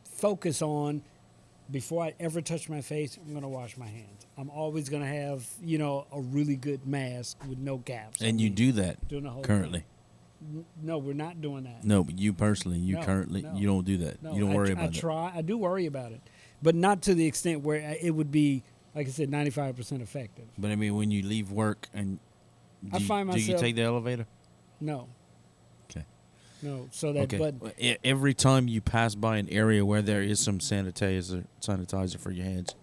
focus on, before I ever touch my face, I'm going to wash my hands. I'm always going to have, a really good mask with no gaps. And you do that Doing the whole currently. thing. No, we're not doing that. No, but you personally, No, currently, no. you don't do that. No, you don't worry I about try. I do worry about it, but not to the extent where it would be, like I said, 95% effective. But I mean, when you leave work and I find do you myself- take the elevator? No. Okay. No. So that, Okay. but Every time you pass by an area where there is some sanitizer for your hands,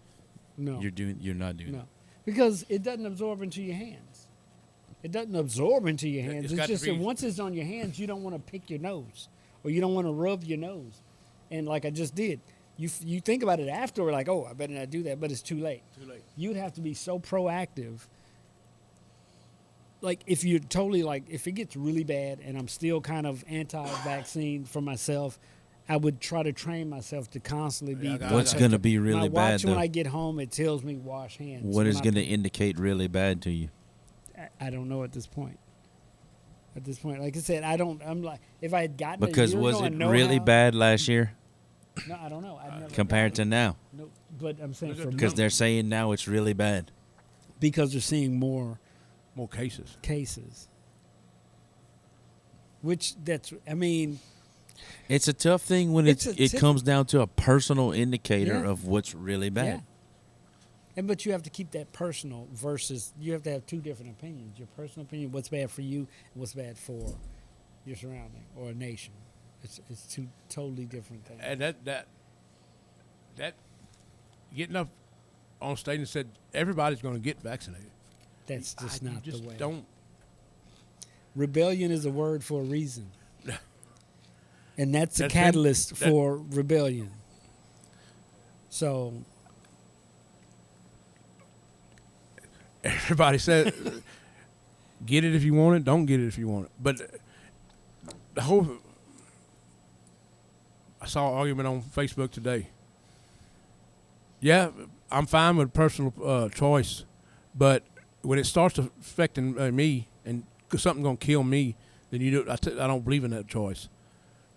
no. you're not doing No, it. because it doesn't absorb into your hands. It doesn't absorb into your It's hands. got It's to just that be- once it's on your hands, you don't want to pick your nose, or you don't want to rub your nose. And like I just did, you think about it after, like, oh, I better not do that, but it's too late. Too late. You'd have to be so proactive. Like, if you're totally, like, if it gets really bad and I'm still kind of anti-vaccine for myself, I would try to train myself to constantly be. What's going to be really my bad, watch though? when I get home, it tells me wash hands. What When is I going to put- indicate really bad to you? I don't know at this point. At this point, like I said, I don't. I'm like, if I had gotten Because a year was ago, I it know really how- bad last year No, I don't know. I've never compared to gotten now? No, but I'm saying Look at for the Because me, they're saying now it's really bad. because they're seeing more More cases. cases. Which that's. I mean, It's a tough thing when It's it a tip- comes down to a personal indicator Yeah. of what's really bad. yeah. But you have to keep that personal versus you have to have two different opinions. Your personal opinion, what's bad for you, and what's bad for your surrounding or a nation. It's two totally different things. And that getting up on stage and said everybody's going to get vaccinated. That's just You not just the way. Don't. Rebellion is a word for a reason. And that's a That's catalyst that- for rebellion. So, Everybody said, get it if you want it. Don't get it if you want it. But the whole. I saw an argument on Facebook today. Yeah, I'm fine with personal choice, but when it starts affecting me and something gonna kill me, then I don't believe in that choice.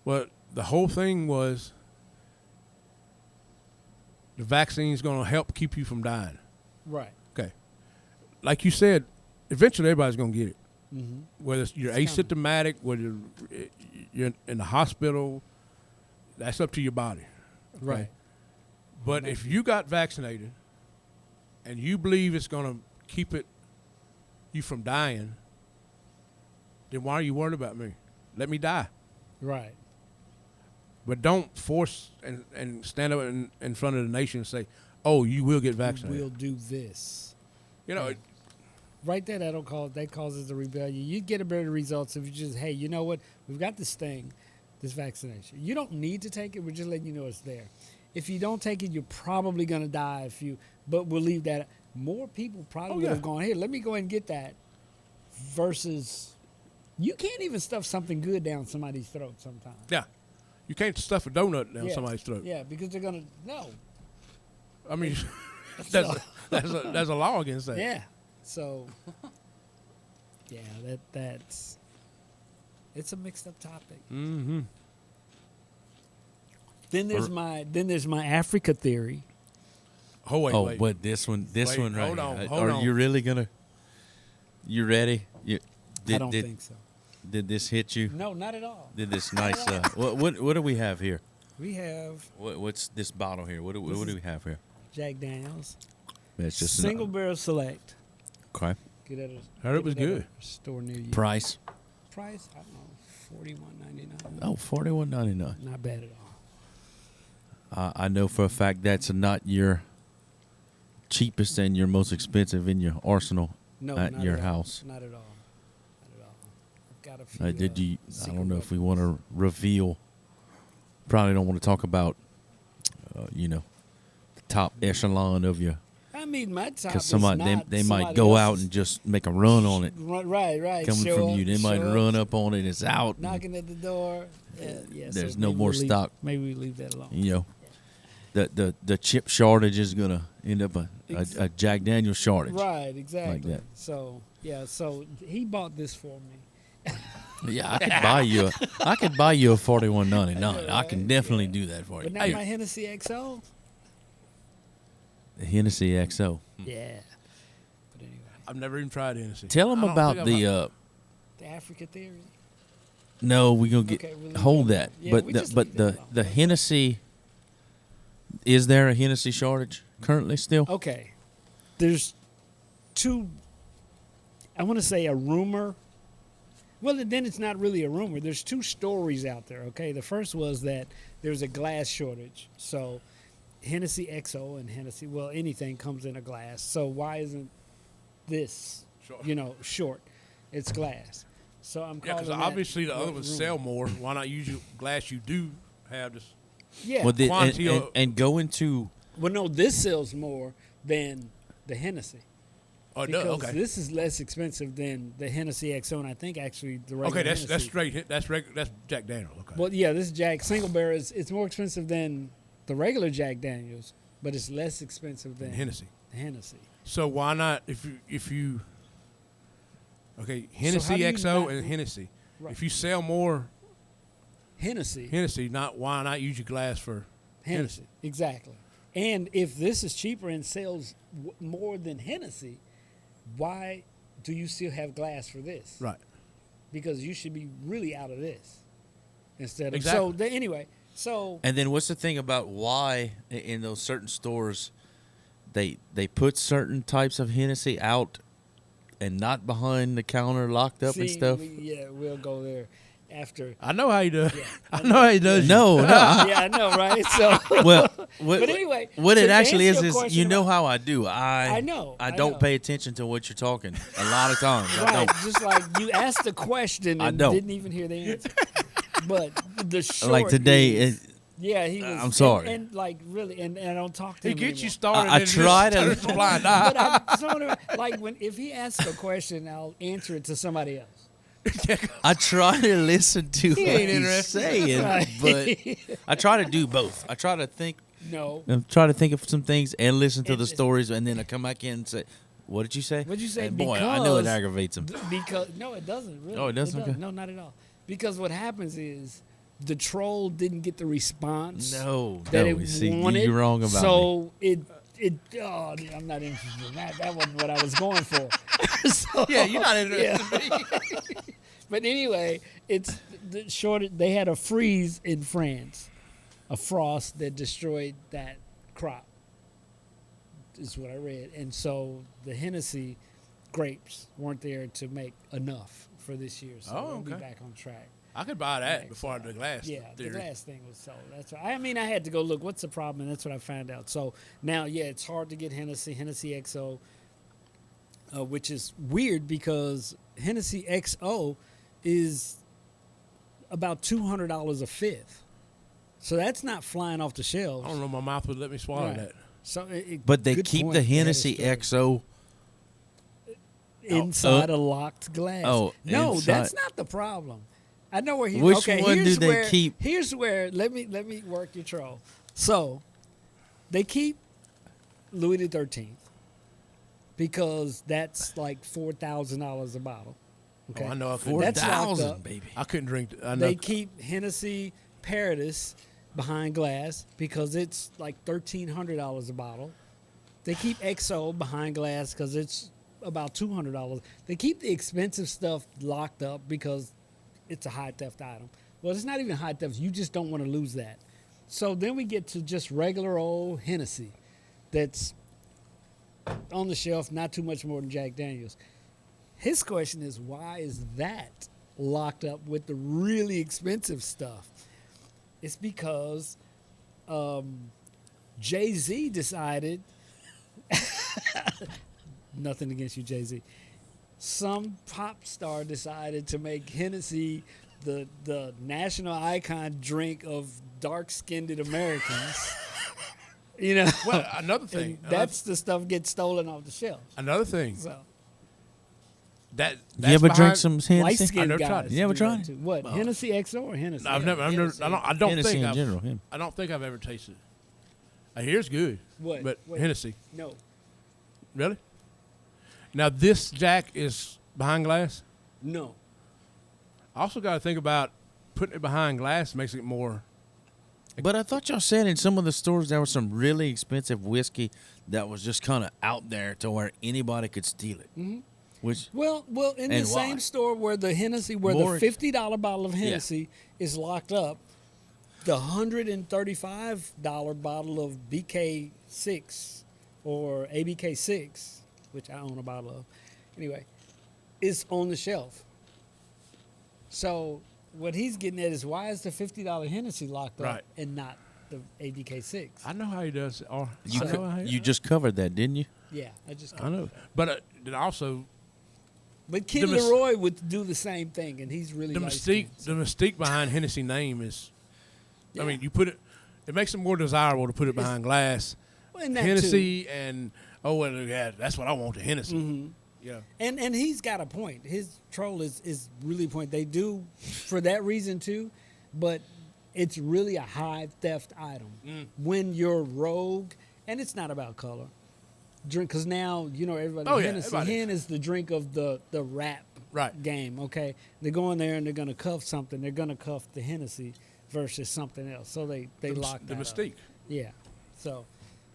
Well, the whole thing was the vaccine's gonna help keep you from dying. right. Okay, like you said, eventually everybody's gonna get it. Mm-hmm. Whether you're It's coming. asymptomatic, whether you're in the hospital, that's up to your body. okay? Right. But if you got vaccinated and you believe it's going to keep you from dying, then why are you worried about me? Let me die. Right. But don't force and stand up in front of the nation and say, oh, you will get We vaccinated. will do this. You know, Right there, that causes a rebellion. You get a better results if you just, hey, you know what? We've got this thing, this vaccination. You don't need to take it. We're just letting you know it's there. If you don't take it, you're probably going to die but we'll leave that. More people probably would yeah. have gone, here, let me go ahead and get that versus you can't even stuff something good down somebody's throat sometimes. yeah, you can't stuff a donut down Yeah. somebody's throat. Yeah, because they're going to, no. I mean, So- there's a law against that. Yeah. So, yeah, that's it's a mixed up topic. Mm-hmm. Then there's my Africa theory. Oh, wait, Oh, wait. but this one Wait, right hold here. on, hold Are on. you really gonna? You ready? I don't think so. Did this hit you? No, not at all. Did this nice? What do we have here? We have What's this bottle here? What do we have here? Jack Daniels It's just an- single barrel select. Okay. Get at a, Heard it get was at a good. store near you. Price? Price? I don't know, $41.99. Oh, $41.99. Not bad at all. I know for a fact that's not your cheapest and your most expensive in your arsenal No, at not your at all. house. Not at all. Not at all. I've got a few. Did you? I secret don't know if we weapons. want to reveal. Probably don't want to talk about, the top echelon of your, I mean, my top because is somebody not they might somebody go out else's. and just make a run on it. Right. Coming Show from up, you, they might show up, run up on it. It's out. and, knocking at the door. Yeah, so There's no maybe more we'll leave- stock. Maybe we leave that alone. The chip shortage is gonna end up a Jack Daniel's shortage. Right, exactly. that. So so he bought this for me. Yeah, I could buy you a $41.99. I can definitely do that for you. But not my Hennessy XO. The Hennessy XO. Yeah. But anyway, I've never even tried Hennessy. Tell them I don't about think the. the Africa theory. No, we're gonna get Okay, we'll leave hold that that. alone. Yeah, But we the, just but leave the that alone. the Hennessy. Is there a Hennessy shortage currently still? Okay. There's two. I want to say a rumor. Well, then it's not really a rumor. There's two stories out there. Okay, the first was that there's a glass shortage. So Hennessy XO and Hennessy, well, anything comes in a glass. So why isn't this, Sure. short? It's glass. So I'm Yeah, calling because that obviously the other rumor. ones sell more. Why not use your glass you do have? Just Yeah. Well, Quantity and, of- and go into Well, no, this sells more than the Hennessy. Oh, because no, okay. this is less expensive than the Hennessy XO, and I think actually the regular Okay, that's Hennessy. straight. That's Jack Daniel. Okay. Well, yeah, this Jack Single Barrel it's more expensive than the regular Jack Daniels, but it's less expensive than Hennessy. Hennessy. So why not if you okay, Hennessy how do you XO not- and Hennessy. Right. If you sell more Hennessy. why not use your glass for Hennessy? Exactly. And if this is cheaper and sells more than Hennessy, why do you still have glass for this? Right. Because you should be really out of this instead of Exactly. anyway. So And then what's the thing about why in those certain stores they put certain types of Hennessy out and not behind the counter locked up and stuff? We'll go there after. I know how he does. Yeah, I know how he does. No, no. Yeah, I know, right? So Well, but anyway, what so it to actually answer is your you question know about- how I do. I know. I don't pay attention to what you're talking a lot of times. I Right, don't. just like you asked a question I and don't. didn't even hear the answer. But the short Like today, is, yeah, he was. I'm sorry. and like really, and I don't talk to He him gets you anymore. started. I and just try to- turns a blind eye. But I sort of like if he asks a question, I'll answer it to somebody else. I try to listen to what ain't he's interested. saying, Right. but I try to do both. I try to think of some things and listen to the stories, and then I come back in and say, "What did you say?" What'd you say? And boy, I know it Because- aggravates him. Because no, it doesn't really. Oh, it doesn't? Okay. No, not at all. Because what happens is the troll didn't get the response No, that no, it see, wanted. you're wrong about me. so it. Oh, I'm not interested in that. That wasn't what I was going for. So, Yeah, you're not interested yeah. in me. But anyway, it's the short. They had a freeze in France, a frost that destroyed that crop. Is what I read, and so the Hennessy grapes weren't there to make enough for this year. So we'll be okay. back on track. I could buy that Next before the glass. Yeah, theory. the glass thing was sold. That's right. I mean, I had to go look. What's the problem? And that's what I found out. So now, yeah, it's hard to get Hennessy XO, which is weird because Hennessy XO is about $200 a fifth. So that's not flying off the shelves. I don't know. My mouth would let me swallow Right. that. So But they good keep point. the They had a Hennessy story. XO. inside a locked glass. Oh, no, inside. that's not the problem. I know where he. Which okay, one do here's they where, keep? Here's where. Let me work your troll. So, they keep Louis XIII because that's like $4,000 a bottle. Okay, Oh, I know. I couldn't, Four That's locked thousand, up. baby. I couldn't drink. I know. They keep Hennessy Paradis behind glass because it's like $1,300 a bottle. They keep XO behind glass because it's about $200. They keep the expensive stuff locked up because it's a high theft item. Well, it's not even high theft. You just don't want to lose that. So then we get to just regular old Hennessy that's on the shelf, not too much more than Jack Daniels. His question is, why is that locked up with the really expensive stuff? It's because Jay-Z decided, nothing against you, Jay-Z, some pop star decided to make Hennessy the national icon drink of dark-skinned Americans. You know, Well, another and thing. that's the stuff gets stolen off the shelves. Another thing. So That's You ever drink behind- some light Hennessy? skinned never guys. tried it. You never do that tried it? too. What, Hennessy XO or Hennessy? I've never. Hennessy. I don't Hennessy think in I've. general. Yeah. I don't think I've ever tasted it. I hear it's good. What? But Wait. Hennessy, No. really? Now this Jack is behind glass. No. I also got to think about putting it behind glass makes it more. But I thought y'all said in some of the stores there was some really expensive whiskey that was just kind of out there to where anybody could steal it. Mm-hmm. Which Well, in the And same why? store where the Hennessy, where More- the $50 bottle of Hennessy is locked up, the $135 bottle of BK6 or ABK6, which I own a bottle of, anyway, is on the shelf. So what he's getting at is, why is the $50 Hennessy locked up Right. and not the ABK6? I know how he does it. Or you I know how he- you just covered that, didn't you? Yeah, I just. I know, but then also But Kid The mys- Leroy would do the same thing, and he's really the light-skinned, mystique. so- The mystique behind Hennessy name is. I Yeah. mean, you put it. It makes it more desirable to put it behind glass. Well, and that too. Hennessy and Oh, well, yeah, that's what I want, the Hennessy. Mm-hmm. Yeah. And he's got a point. His troll is really point. They do for that reason too, but it's really a high theft item. When you're rogue, and it's not about color. Drink, because now, everybody, Hennessy. Hen is the drink of the rap game, okay? They go in there and they're going to cuff something. They're going to cuff the Hennessy versus something else. So they lock that the mystique. up. Yeah. So,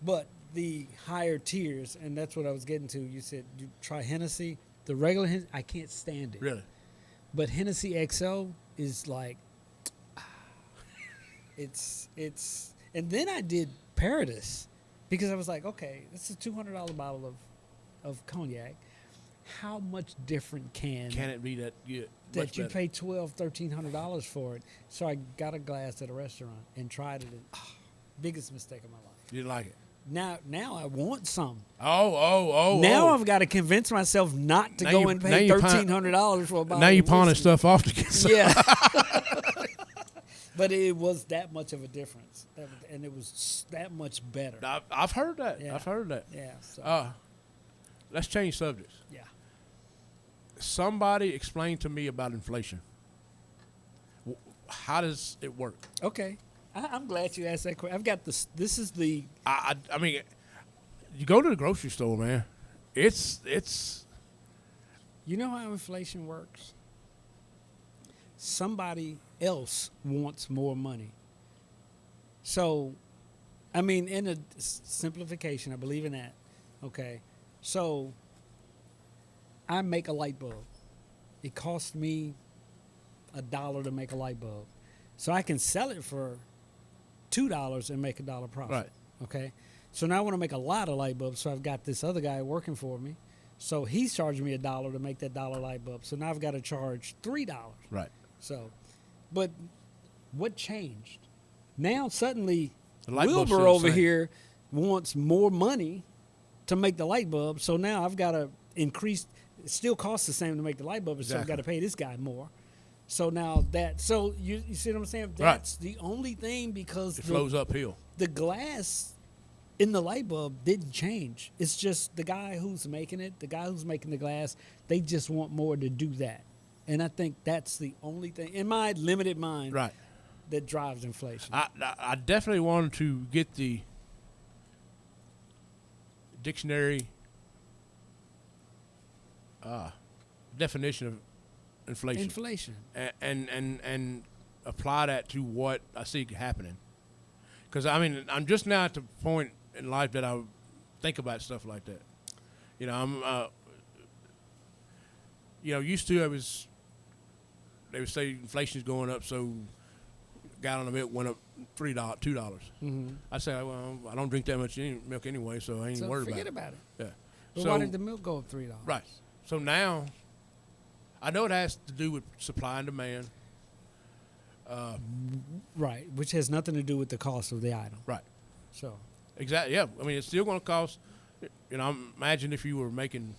but the higher tiers, and that's what I was getting to. You said you try Hennessy. The regular Hennessy, I can't stand it. Really? But Hennessy XO is like, it's, and then I did Paradis because I was like, okay, this is a $200 bottle of cognac. How much different can it be that good? That you pay $1,200, $1,300 for it? So I got a glass at a restaurant and tried it. And, biggest mistake of my life. You didn't like it? Now I want some. Now I've got to convince myself not to go and pay $1,300 for a bottle. Now you of pawning whiskey. stuff off to get some. Yeah. But it was that much of a difference, and it was that much better. I've heard that. Yeah. I've heard that. Yeah. So. Let's change subjects. Yeah. Somebody explain to me about inflation. How does it work? Okay. I'm glad you asked that question. I've got this. This is the. I mean, you go to the grocery store, man. It's. You know how inflation works? Somebody else wants more money. So, I mean, in a simplification, I believe in that. Okay. So, I make a light bulb. It costs me $1 to make a light bulb. So I can sell it for $2 and make $1 profit. Right. Okay. So now I want to make a lot of light bulbs. So I've got this other guy working for me. So he's charging me $1 to make that $1 light bulb. So now I've got to charge $3. Right. So, but what changed? Now suddenly The light bulb's Wilbur still the over same. here wants more money to make the light bulb. So now I've got to increase. It still costs the same to make the light bulb, so I've got to pay this guy more. So now so you see what I'm saying? That's the only thing, because It flows uphill. the glass in the light bulb didn't change. It's just the guy who's making it, the guy who's making the glass, they just want more to do that. And I think that's the only thing, in my limited mind, Right. that drives inflation. I definitely wanted to get the dictionary definition of inflation. And apply that to what I see happening. Because, I mean, I'm just now at the point in life that I think about stuff like that. I'm, used to they would say inflation's going up, so a gallon of milk went up $2. Mm-hmm. I say, well, I don't drink that much milk anyway, so I ain't So worried forget about it. about it. Yeah. But So, why did the milk go up $3? right. So now, I know it has to do with supply and demand. Right, which has nothing to do with the cost of the item. Right. So, Exactly. Yeah. I mean, it's still going to cost. Imagine if you were making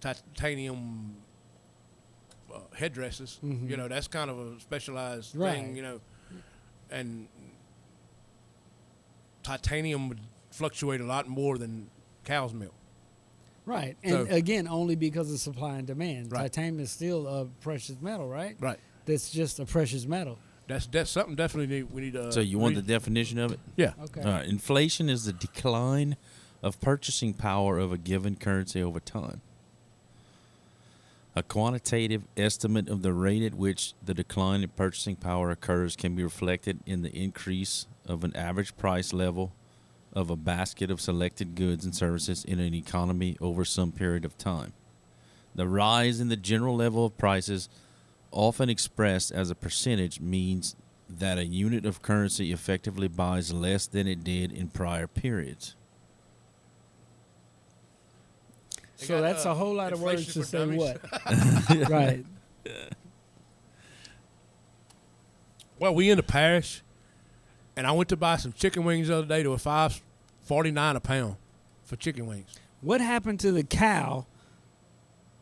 titanium headdresses. Mhm. That's kind of a specialized Right. thing. And titanium would fluctuate a lot more than cow's milk. right. And So- again, only because of supply and demand. Right. Titanium is still a precious metal, right? Right. That's just a precious metal. That's something definitely we need to. So you want the definition of it? Yeah. Okay. All right. Inflation is the decline of purchasing power of a given currency over time. A quantitative estimate of the rate at which the decline in purchasing power occurs can be reflected in the increase of an average price level of a basket of selected goods and services in an economy over some period of time. The rise in the general level of prices, often expressed as a percentage, means that a unit of currency effectively buys less than it did in prior periods. So got, that's a whole lot of words inflation to for say dummies. what? Right. Well, we in the parish, and I went to buy some chicken wings the other day. They were $5.49 a pound for chicken wings. What happened to the cow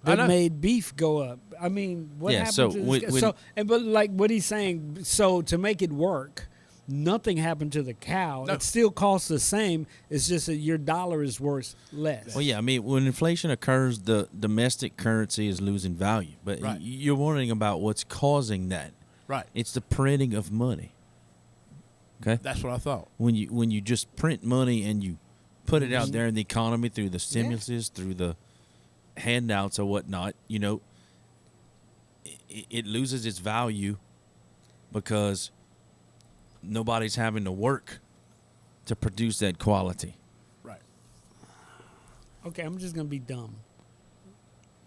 I know. that made beef go up? I mean, what Yeah, happened so to when- this? But like what he's saying, so to make it work, nothing happened to the cow. No. It still costs the same. It's just that your dollar is worth less. Well, yeah, I mean, when inflation occurs, the domestic currency is losing value. But Right. you're wondering about what's causing that. Right. It's the printing of money. Okay? That's what I thought. When you just print money and you put it out there in the economy through the stimuluses, through the handouts or whatnot, it loses its value because nobody's having to work to produce that quality. Right. Okay, I'm just gonna be dumb.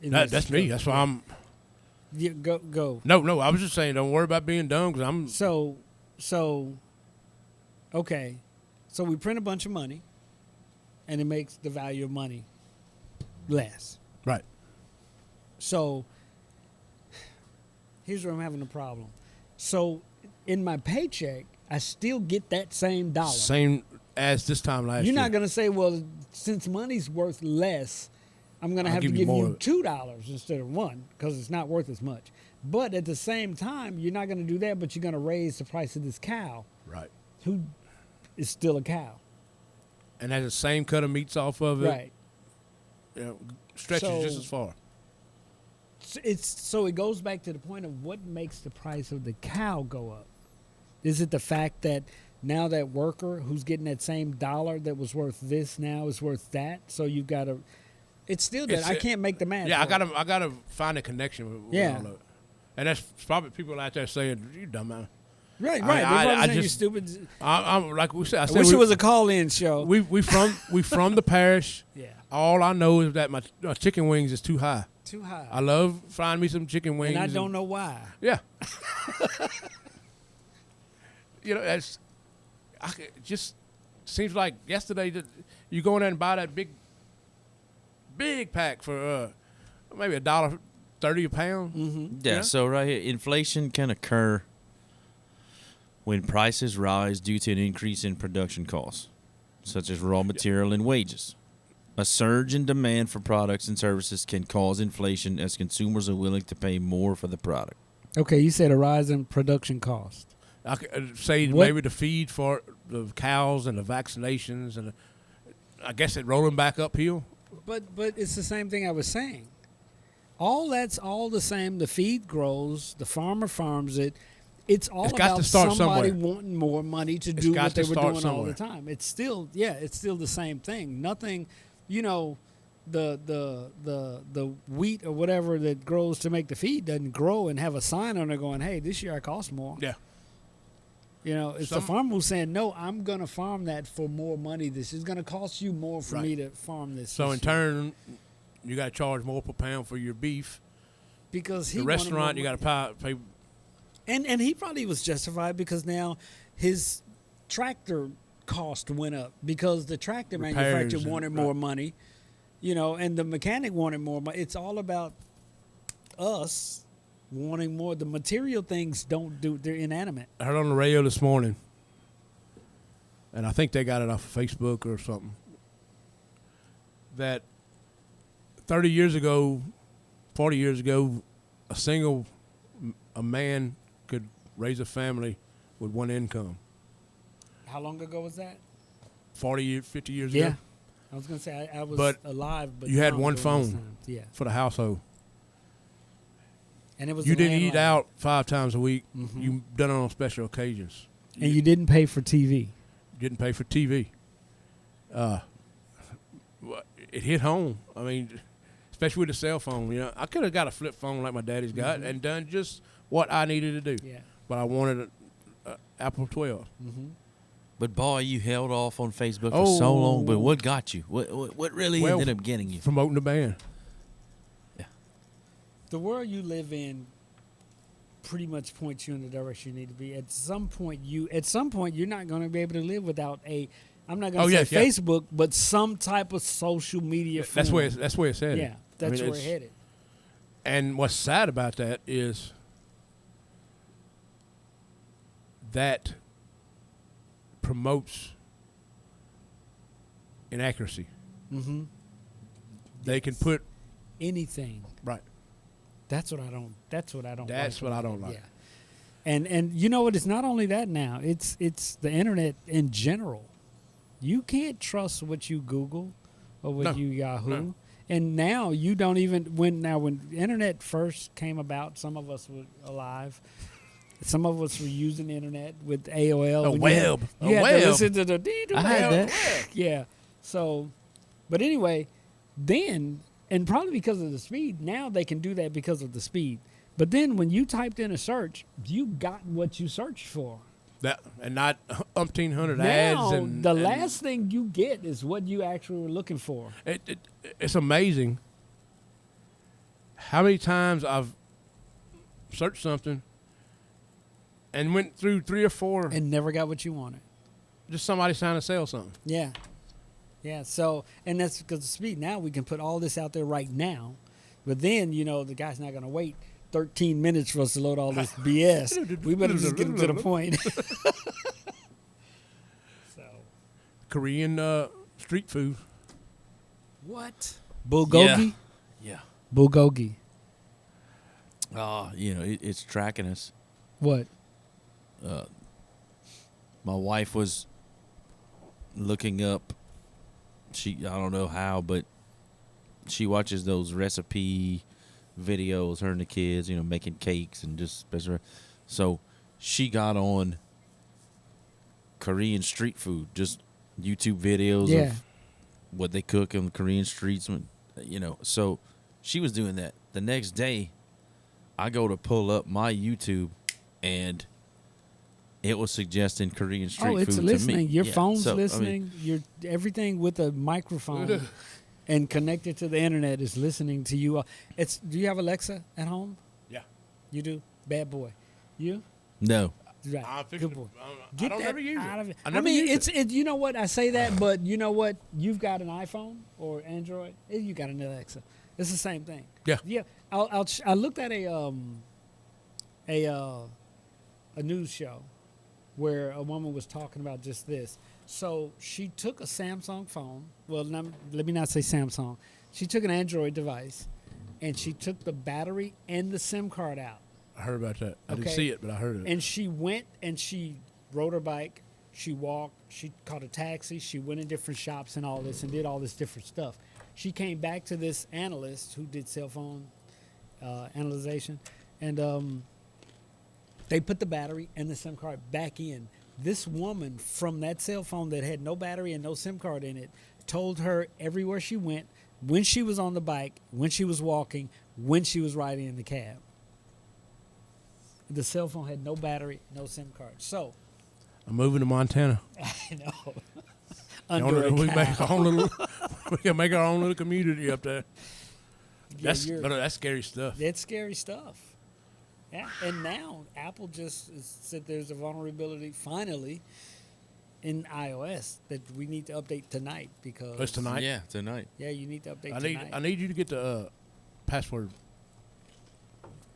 That's me. That's why I'm. Yeah, go. No. I was just saying, don't worry about being dumb because I'm. So, okay, so we print a bunch of money, and it makes the value of money less. Right. So, here's where I'm having a problem. So, in my paycheck, I still get that same dollar. Same as this time last year. You're not going to say, well, since money's worth less, I'm going to I'll have to give you give more you of it. $2 instead of $1 because it's not worth as much. But at the same time, you're not going to do that, but you're going to raise the price of this cow, Right. who is still a cow. And has the same cut of meats off of it. Right. Stretches So- just as far. So it goes back to the point of what makes the price of the cow go up. Is it the fact that now that worker who's getting that same dollar that was worth this now is worth that? So you've got to. It's still that I can't make the math. Yeah, work. I gotta find a connection with Yeah. all of it. And that's probably people out there saying, "You dumb man." Right. I- They're probably I saying you just- stupid. I'm like we said. I I said wish we, it was a call-in show. we from the parish. Yeah. All I know is that my chicken wings is too high. Too high. I love frying me some chicken wings. and I don't know why. Yeah. That's. It just seems like yesterday that you go in there and buy that big pack for maybe $1.30 a pound. Mm-hmm. Yeah, so right here, inflation can occur when prices rise due to an increase in production costs, such as raw material and wages. A surge in demand for products and services can cause inflation as consumers are willing to pay more for the product. Okay, you said a rise in production cost. I could say What- maybe the feed for the cows and the vaccinations and I guess it rolling back uphill. But it's the same thing I was saying. All that's all the same. The feed grows. The farmer farms it. It's all It's got about to start somebody somewhere. wanting more money to It's do got what they to were start doing all the somewhere. time. It's still the same thing. Nothing, the wheat or whatever that grows to make the feed doesn't grow and have a sign on it going, hey, this year I cost more. Yeah. It's the farmer who's saying, no, I'm going to farm that for more money. This is going to cost you more for Right. me to farm this. So in this year." turn, you got to charge more per pound for your beef. Because he The wanted restaurant, more you got to pay. And he probably was justified because now his tractor cost went up because the tractor Repairs manufacturer and- wanted more money, and the mechanic wanted more money. It's all about us wanting more. The material things they're inanimate. I heard on the radio this morning, and I think they got it off of Facebook or something, that 30 years ago, 40 years ago, a man could raise a family with one income. How long ago was that? 50 years Yeah. ago I was going to say I was But alive, but you had young one during this phone. time. Yeah. for the household. And it was You a didn't eat landline. out 5 times a week. Mhm. You done it on special occasions. And you didn't pay for TV. Didn't pay for TV. It hit home. I mean, especially with the cell phone. I could have got a flip phone like my daddy's got and done just what I needed to do. Yeah. But I wanted an Apple 12. Mm-hmm. But boy, you held off on Facebook for so long. But Oh. what got you? What really Well, ended up getting you? Promoting the band. The world you live in pretty much points you in the direction you need to be. At some point, you're not going to be able to live without I'm not going to say Facebook, but some type of social media. That's form. where it's headed. Yeah, that's I mean, where it's headed. And what's sad about that is that promotes inaccuracy. Mm-hmm. They can put Anything. right. That's what I don't. That's what I don't. That's like what I about don't it. like. Yeah. And you know what? It's not only that now. It's the internet in general. You can't trust what you Google or what you Yahoo. No. And now you don't even when the internet first came about, some of us were alive. Some of us were using the internet with AOL. A web. You had to listen to the I had that. Yeah. So, but anyway, then and probably because of the speed, now they can do that because of the speed. But then when you typed in a search, you got what you searched for. That and not umpteen hundred Now, ads. And the last thing you get is what you actually were looking for. It's amazing how many times I've searched something and went through 3 or 4 And never got what you wanted. just somebody trying to sell something. Yeah. Yeah. So, and that's because of speed. Now we can put all this out there right now. But then, the guy's not going to wait 13 minutes for us to load all this BS. We better just get him to the point. So. Korean street food. What? Bulgogi? Yeah. Bulgogi. It's tracking us. What? My wife was looking up. I don't know how, but she watches those recipe videos. Her and the kids, making cakes and just special. So she got on Korean street food, just YouTube videos of what they cook on the Korean streets. So she was doing that. The next day, I go to pull up my YouTube, and it was suggesting Korean street food it's to listening. me. Your Yeah. phone's So, listening. Everything with a microphone and connected to the internet is listening to you. Do you have Alexa at home? Yeah. You do? Bad boy. You? no. Right. I'm Good fixing boy. I Get don't that ever use out it. of it. I never mean, use it's you know what, I say that, but you know what? You've got an iPhone or Android. You got an Alexa. It's the same thing. Yeah. Yeah. I looked at a news show where a woman was talking about just this. So she took a Samsung phone. Well, let me not say Samsung. She took an Android device, and she took the battery and the SIM card out. I heard about that. I didn't Okay. see it, but I heard it. And she went and she rode her bike. She walked. She caught a taxi. She went in different shops and all this and did all this different stuff. She came back to this analyst who did cell phone analyzation, and they put the battery and the SIM card back in. This woman from that cell phone that had no battery and no SIM card in it told her everywhere she went, when she was on the bike, when she was walking, when she was riding in the cab. The cell phone had no battery, no SIM card. So, I'm moving to Montana. I know. Under a we cow. make our own little. We can make our own little community up there. Yeah, That's scary stuff. That's scary stuff. Yeah, and now Apple just said there's a vulnerability finally in iOS that we need to update tonight because It's tonight. Yeah, tonight. Yeah, you need to update I tonight. need you to get the password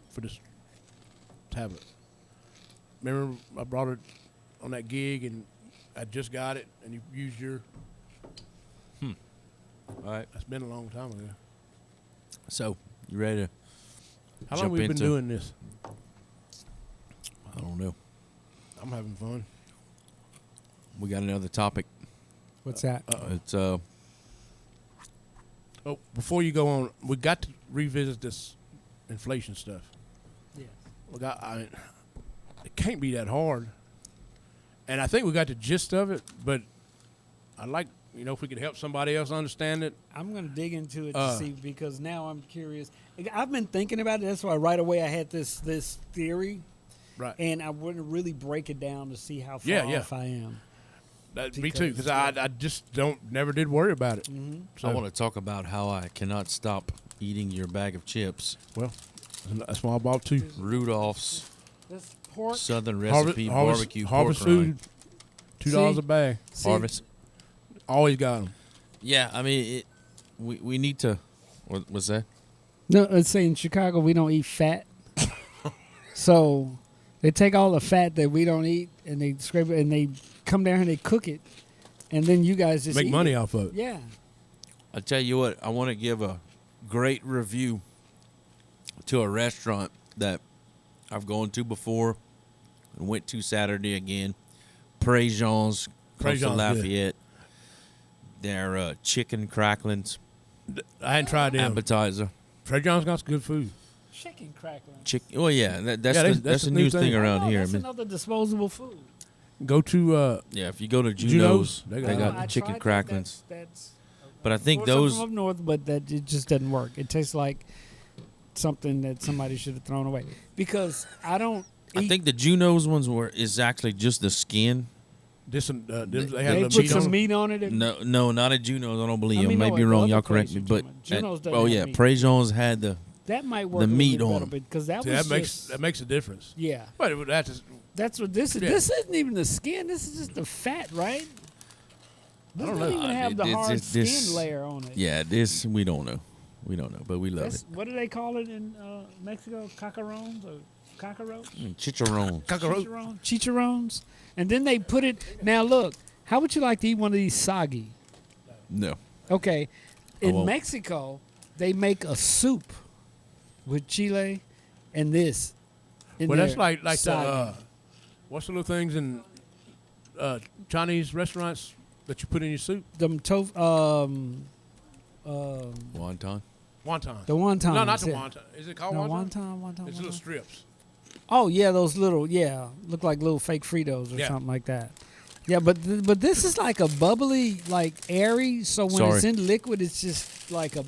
for this tablet. Remember, I brought it on that gig, and I just got it, and you used your. All right. That's been a long time ago. So, you ready to How long jump we been into- doing this? I don't know. I'm having fun. We got another topic. What's that? It's Oh, before you go on, we got to revisit this inflation stuff. Yes. Look, it can't be that hard. And I think we got the gist of it, but I'd like, if we could help somebody else understand it. I'm going to dig into it to see because now I'm curious. I've been thinking about it. That's why right away I had this theory, Right. and I wouldn't really break it down to see how far off I am. Me too, because I just never did worry about it. Mm-hmm. So, I want to talk about how I cannot stop eating your bag of chips. well, that's why I bought 2. Rudolph's This pork. Southern Recipe Barbecue Harvest pork rind. food, $2 a bag. See, Harvest. Always got them. Yeah, I mean, we need to. What's that? No, let's say in Chicago we don't eat fat, so they take all the fat that we don't eat and they scrape it and they come down here and they cook it, and then you guys just Make eat money it. off of it. Yeah. I tell you what, I want to give a great review to a restaurant that I've gone to before. and went to Saturday again. Préjean's, close to Préjean's Lafayette. Their chicken cracklings I hadn't tried them. appetizer. Préjean's got some good food. Chicken crackling. Chicken. Oh yeah, that's Yeah, the, that's the new thing around here. That's I mean, another disposable food. Go to yeah, if you go to Juno's, Juno's, they I got the tried chicken that. cracklings. That's But I think or something those. from up north, but that it just doesn't work. It tastes like something that somebody should have thrown away. Because I don't eat. I think the Juno's ones is actually just the skin. this. They had they a little put meat some on it. meat on it. And, No, not at Juno's. I don't believe. I I mean, may no, be at the wrong. other Y'all place correct me. you're But talking about. Juno's doesn't oh have yeah, meat. Préjean's had the. that might work the a little meat bit on better, them. because that See, was that just, makes a difference. yeah. But that's That's what this is. Yeah. This isn't even the skin. This is just the fat, right? This don't doesn't know. even have the hard this- skin layer on it. Yeah, this we don't know. We don't know, but we love That's, it. what do they call it in Mexico? Cacarones or cockroach? Chicharron. Chicharron. Chicharrones. And then they put it. Now look, how would you like to eat one of these soggy? No. Okay, I in won't. Mexico they make a soup with chile and this. In well, that's there, like the soggy. what's the little things in Chinese restaurants that you put in your soup? Them Wonton. Wonton. the wonton. No, not the wonton. Is it called No, wonton? wonton. It's little strips. Oh yeah, those little look like little fake Fritos or Yeah. something like that. Yeah, but this is like a bubbly, like airy. So when it's Sorry. in liquid, it's just like a.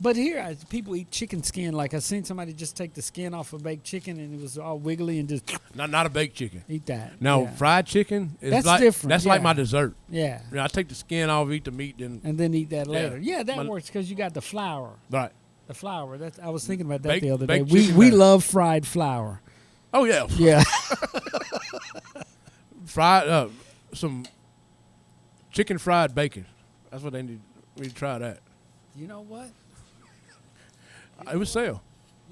But here, people eat chicken skin. Like I seen somebody just take the skin off a baked chicken and it was all wiggly and just Not a baked chicken. eat that. Now yeah. fried chicken is That's like different, That's like yeah. my dessert. Yeah, You know, I take the skin off, eat the meat, then and then eat that Yeah. later. Yeah, that My- works because you got the flour. right. The flour. That's I was thinking about that Baked- the other day. baked We chicken we batter. love fried flour. Oh yeah, Yeah. fried some chicken fried bacon. That's what they need. We need to try that. You know what? It would sell,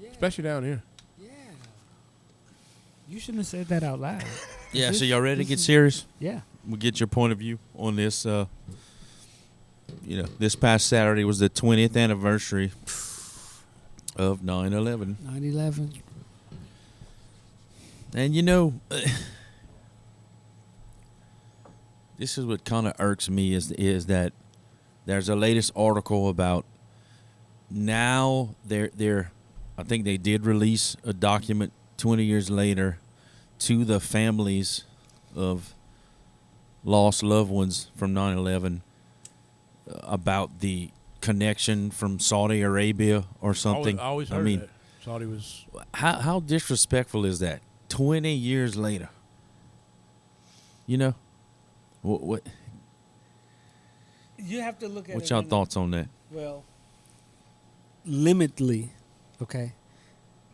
Yeah. especially down here. Yeah. You shouldn't have said that out loud. Yeah, This- so y'all ready to this get is- serious? Yeah. We'll get your point of view on this. This past Saturday was the 20th anniversary of 9/11. 9/11. And this is what kind of irks me is that there's a latest article about now they're I think they did release a document 20 years later to the families of lost loved ones from 9/11 about the connection from Saudi Arabia or something. I always heard that. Saudi was. How disrespectful is that? 20 years later. What You have to look at what's it. y'all in a- thoughts on that? Well, limitedly, okay.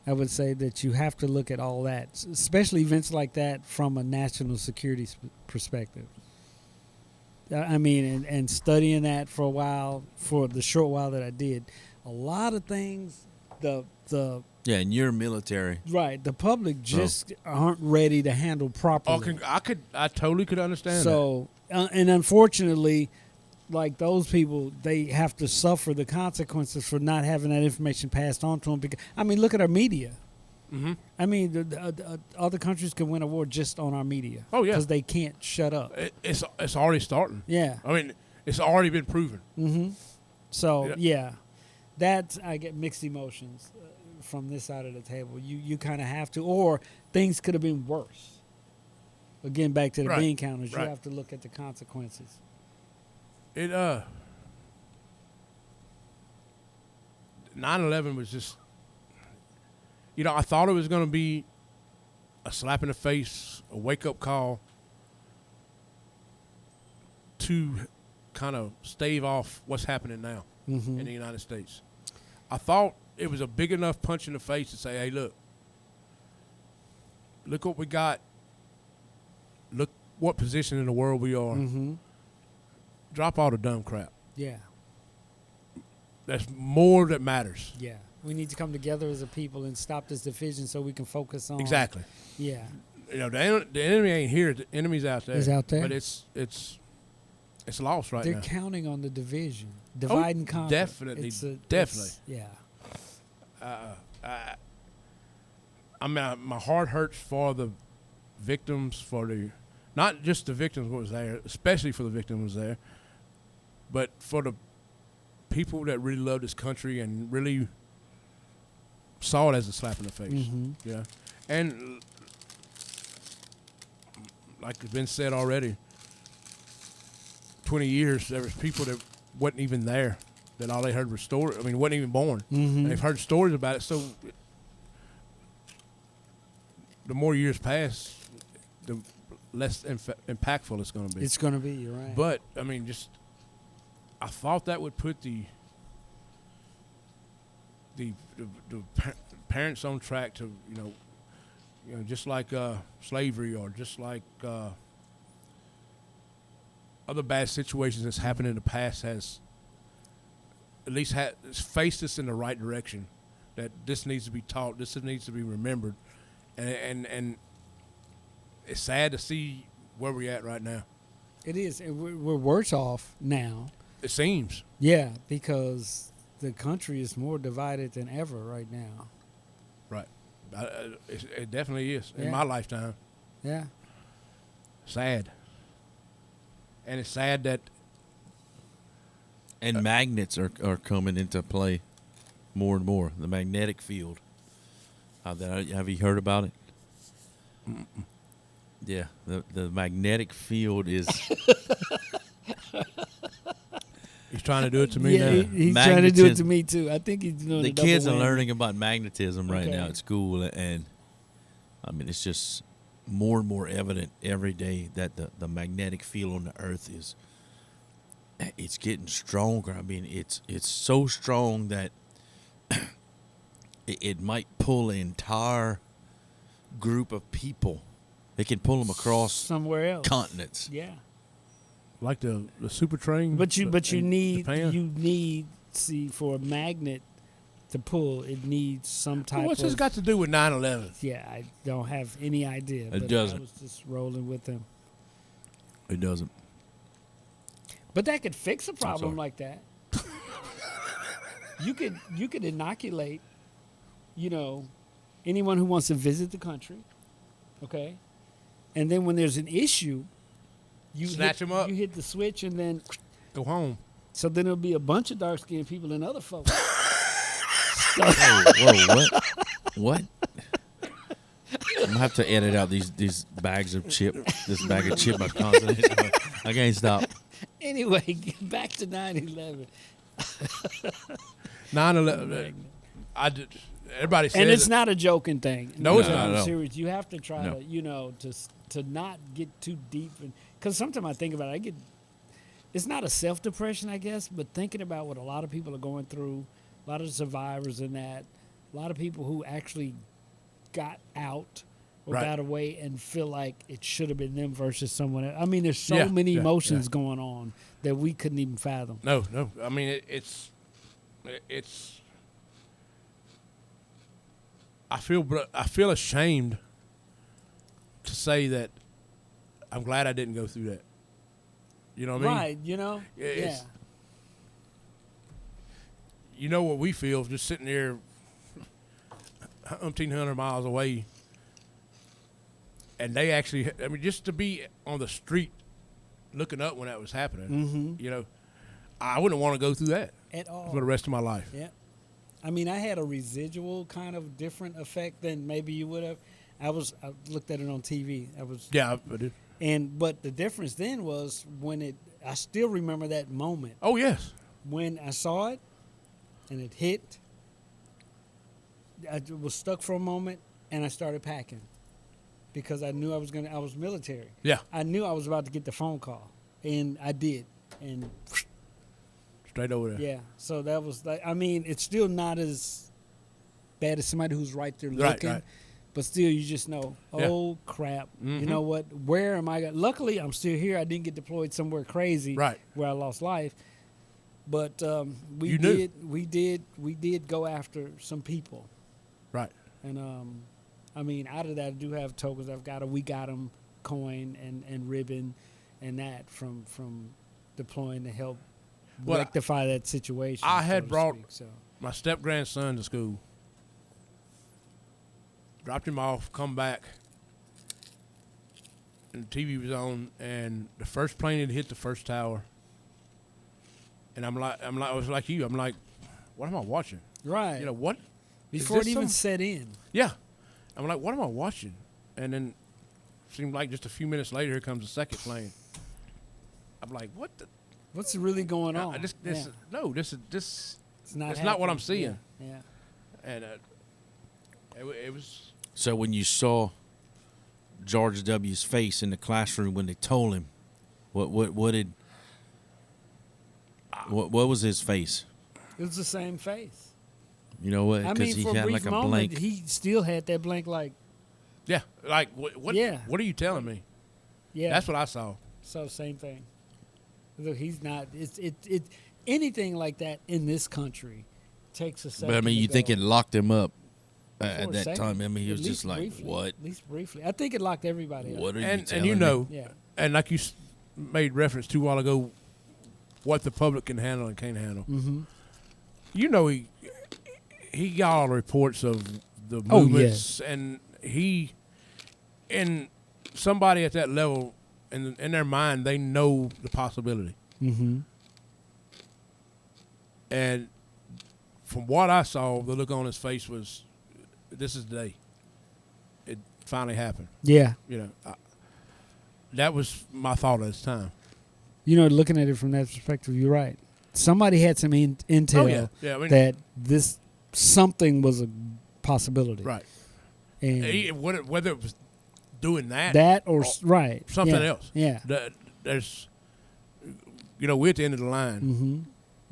I would say that you have to look at all that, especially events like that, from a national security perspective. I mean, and studying that for a while, for the short while that I did, a lot of things, the Yeah, and you're military. right, the public just aren't ready to handle properly. I totally could understand that. So, and unfortunately, like those people, they have to suffer the consequences for not having that information passed on to them. Because I mean, look at our media. Mm-hmm. I mean, the other countries can win a war just on our media. Oh, yeah. because they can't shut up. It's already starting. Yeah. I mean, it's already been proven. Mm-hmm. So Yeah. yeah, that I get mixed emotions from this side of the table. You kind of have to, or things could have been worse. Again, back to the Right. bean counters. You Right. have to look at the consequences. 9/11 was just, I thought it was going to be a slap in the face, a wake-up call to kind of stave off what's happening now Mm-hmm. in the United States. I thought it was a big enough punch in the face to say, hey, look what we got. Look what position in the world we are. Mm-hmm. Drop all the dumb crap. Yeah. That's more that matters. Yeah, we need to come together as a people and stop this division so we can focus on Exactly. Yeah, The enemy ain't here. The enemy's out there. He's out there. But it's lost right they're now. counting on the division, divide and conquer. definitely, definitely. Yeah, I mean, my heart hurts for the victims, not just the victims what was there, especially for the victim was there, but for the people that really love this country and really saw it as a slap in the face. Mm-hmm. Yeah. And like it's been said already, 20 years, there was people that wasn't even there, that all they heard was stories. I mean, wasn't even born. Mm-hmm. They've heard stories about it. So the more years pass, the less impactful it's going to be. It's going to be, you're right. But, I mean, I thought that would put the parents on track to, just like slavery or just like other bad situations that's happened in the past has at least faced us in the right direction, that this needs to be taught, this needs to be remembered. And it's sad to see where we're at right now. It is. We're worse off now. It seems. Yeah, because the country is more divided than ever right now. Right. It definitely is. Yeah. In my lifetime. Yeah. Sad. And it's sad that... And magnets are coming into play more and more. The magnetic field. Have you heard about it? Mm-mm. Yeah, the magnetic field is... He's trying to do it to me now. He's trying to do it to me too. I think he's doing the a double kids are whammy. learning about magnetism right Okay. now at school, and I mean it's just more and more evident every day that the magnetic field on the earth it's getting stronger. I mean it's so strong that it might pull an entire group of people. It can pull them across somewhere else, continents. Yeah. Like the super train. But you need Japan? for a magnet to pull, it needs some type What's of... this got to do with 9/11? Yeah, I don't have any idea. But doesn't. I was just rolling with them. It doesn't. But that could fix a problem sorry. like that. You could inoculate, anyone who wants to visit the country, okay? And then when there's an issue, you Snatch them up. You hit the switch and then... Go home. So then there'll be a bunch of dark-skinned people and other folks. Whoa, what? I'm gonna have to edit out these bags of this bag of chipmunks constantly. I can't stop. Anyway, back to 9/11. 9/11. Everybody says And it's not a joking thing. No, it's not. No. Serious. You have to try No. to not get too deep. Because sometimes I think about it, it's not a self-depression, I guess, but thinking about what a lot of people are going through, a lot of survivors in that, a lot of people who actually got out or Right. got away and feel like it should have been them versus someone else. I mean, there's so Yeah, many yeah, emotions yeah. going on that we couldn't even fathom. No. I mean, it's. I feel ashamed to say that I'm glad I didn't go through that. You know what I mean? Right, Yeah. Yeah. You know what we feel just sitting there 1,800 miles away. And they actually, I mean, just to be on the street looking up when that was happening, Mm-hmm. I wouldn't want to go through that At all. for the rest of my life. Yeah. I mean, I had a residual kind of different effect than maybe you would have. I looked at it on TV. Yeah, I did. But the difference then was I still remember that moment Oh, yes. when I saw it and it hit. I was stuck for a moment and I started packing because I knew I was military. Yeah. I knew I was about to get the phone call, and I did. And Straight over there. yeah, so that was like, I mean, it's still not as bad as somebody who's right there Right, looking, right. but still you just know, Yeah. oh crap, you Mhm. know what? Where am I? Luckily, I'm still here. I didn't get deployed somewhere crazy, Right. where I lost life. But we You knew. we did go after some people, Right. and I mean, out of that, I do have tokens. We got them coin and ribbon, and that from deploying to help Well, rectify that situation. I had so to brought- speak, so. My step-grandson to school. dropped him off, come back, and the TV was on, and the first plane had hit the first tower. And I was like you. I'm like, what am I watching? Right. You know what? Before it even set in. Yeah. I'm like, what am I watching? And then seemed like just a few minutes later, here comes the second plane. I'm like, what the? What's really going on? This It's not what I'm seeing. Yeah. And it was. So when you saw George W.'s face in the classroom when they told him, what was his face? It was the same face. You know what? I Because mean, for he a had brief like a moment, blank. he still had that blank, like, Yeah, like what? Yeah. What are you telling me? yeah. That's what I saw. So same thing. Look, he's not. It's anything like that in this country takes a second. But I mean, to you think go. it locked him up For at a that second. time? I mean, he At was just least like, briefly. "What? At least briefly. I think it locked everybody up. What are you And telling you me?" know, Yeah. and like you made reference to a while ago, what the public can handle and can't handle. Mm-hmm. You know, he got all the reports of the Oh, movements, and and somebody at that level, in their mind, they know the possibility. Mm-hmm. And from what I saw, the look on his face was, "This is the day. It finally happened." Yeah. You know, that was my thought at the time. You know, looking at it from that perspective, you're right. Somebody had some intel Yeah. I mean, that this something was a possibility. right. And Whether it was doing that or right. something Yeah. else. Yeah. There's, we're at the end of the line. Mm-hmm.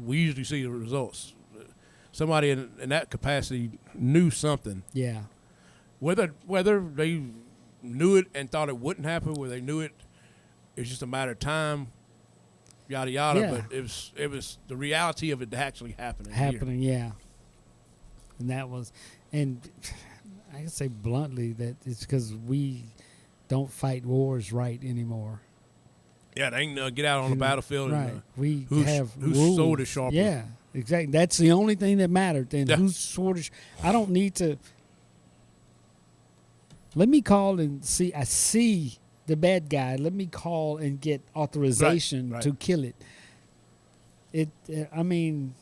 We usually see the results. Somebody in that capacity knew something. Yeah. Whether they knew it and thought it wouldn't happen, whether they knew it, it's just a matter of time. Yada yada. Yeah. But it was the reality of it actually happening. Yeah. And that was, and I can say bluntly that it's because we don't fight wars right anymore. Yeah, they ain't get out on the battlefield. Right. And, We whose have rules. sword is sharper. Yeah, exactly. That's the only thing that mattered. And Yeah. whose sword is. I don't need to. Let me call and see. I see the bad guy. Let me call and get authorization Right. to kill it. I mean,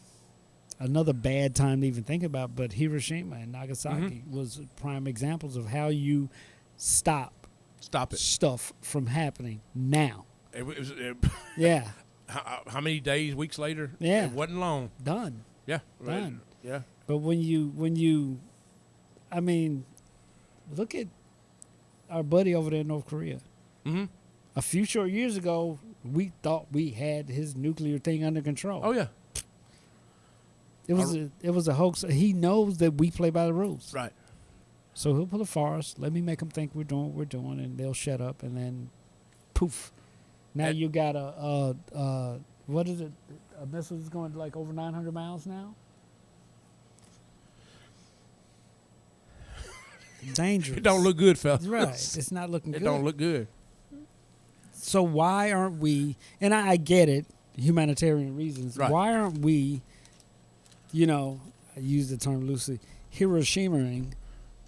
another bad time to even think about, but Hiroshima and Nagasaki was prime examples of how you stop Stop it. stuff from happening now. It Yeah, how many days, weeks later? Yeah. It wasn't long. done. Yeah. right. Done. Yeah. But when you, I mean, look at our buddy over there in North Korea. Mm-hmm. A few short years ago, we thought we had his nuclear thing under control. Oh, yeah. It was a hoax. He knows that we play by the rules. Right. So he'll pull a farce. Let me make them think we're doing what we're doing, and they'll shut up, and then poof. Now And- you got a what is it? A missile that's going like over 900 miles now. Dangerous. It don't look good, fellas. right. It's not looking It good. don't look good. So why aren't we? And I get it, humanitarian reasons. Right. Why aren't we? I use the term loosely, Hiroshima-ing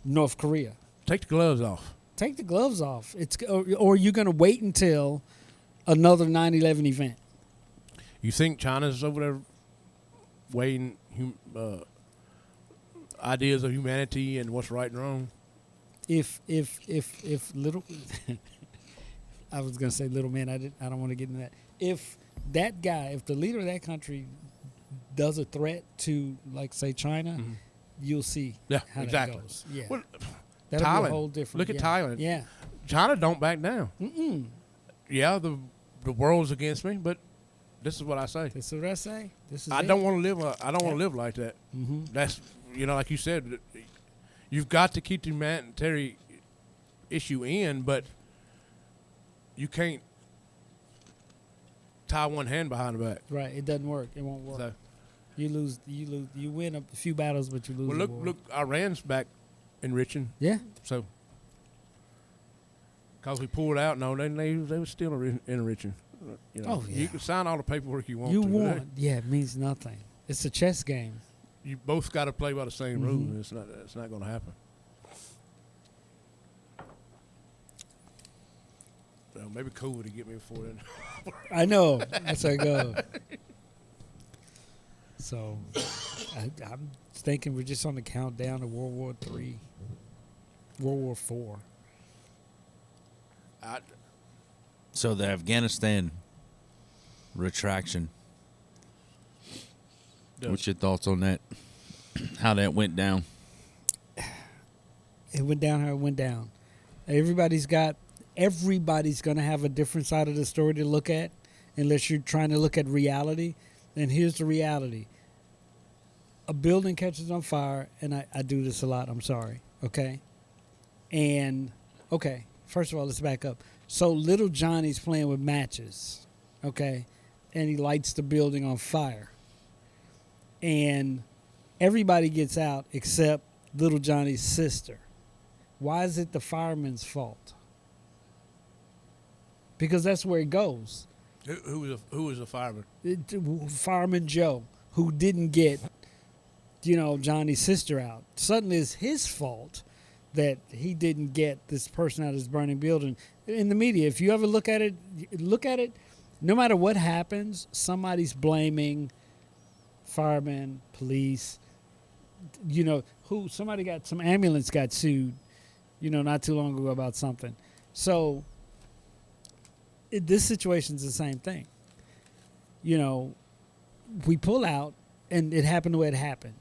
North Korea. Take the gloves off. Take the gloves off. Or you're going to wait until another 9/11 event. You think China's over there weighing ideas of humanity and what's right and wrong? If little, I was going to say little man. I don't want to get into that. If that guy, if the leader of that country does a threat to, like, say, China, you'll see Yeah, how exactly. that goes. Yeah. Well, That'll Thailand. be a whole different. Look at Thailand. Yeah. China don't back down. Mm-mm. Yeah, the world's against me, but this is what I say. This is what I say. This is I it. don't want to live. I don't want to live like that. Mm-hmm. That's like you said, you've got to keep the humanitarian issue in, but you can't tie one hand behind the back. Right. It doesn't work. It won't work. So, You lose. You win a few battles, but you lose. well, a war. look, Iran's back enriching. Yeah. So, because we pulled out, no, they were still enriching. Oh, yeah. You can sign all the paperwork you want. You to, but won. Yeah. It means nothing. It's a chess game. You both got to play by the same Mhm. rules. It's not going to happen. maybe cool would get me before then. I know. That's how it goes. So, I'm thinking we're just on the countdown to World War III, World War IV. So the Afghanistan retraction. What's your thoughts on that? How that went down? It went down how it went down. Everybody's going to have a different side of the story to look at, unless you're trying to look at reality. And here's the reality. A building catches on fire, and I do this a lot, I'm sorry, okay? And, okay, first of all, let's back up. So little Johnny's playing with matches, okay? And he lights the building on fire. And everybody gets out except little Johnny's sister. Why is it the fireman's fault? Because that's where it goes. Who was a fireman? Fireman Joe, who didn't get, Johnny's sister out. Suddenly it's his fault that he didn't get this person out of his burning building. In the media, if you ever look at it, no matter what happens, somebody's firemen, police, some ambulance got sued, not too long ago about something. So this situation's the same thing. We pull out, and it happened the way it happened.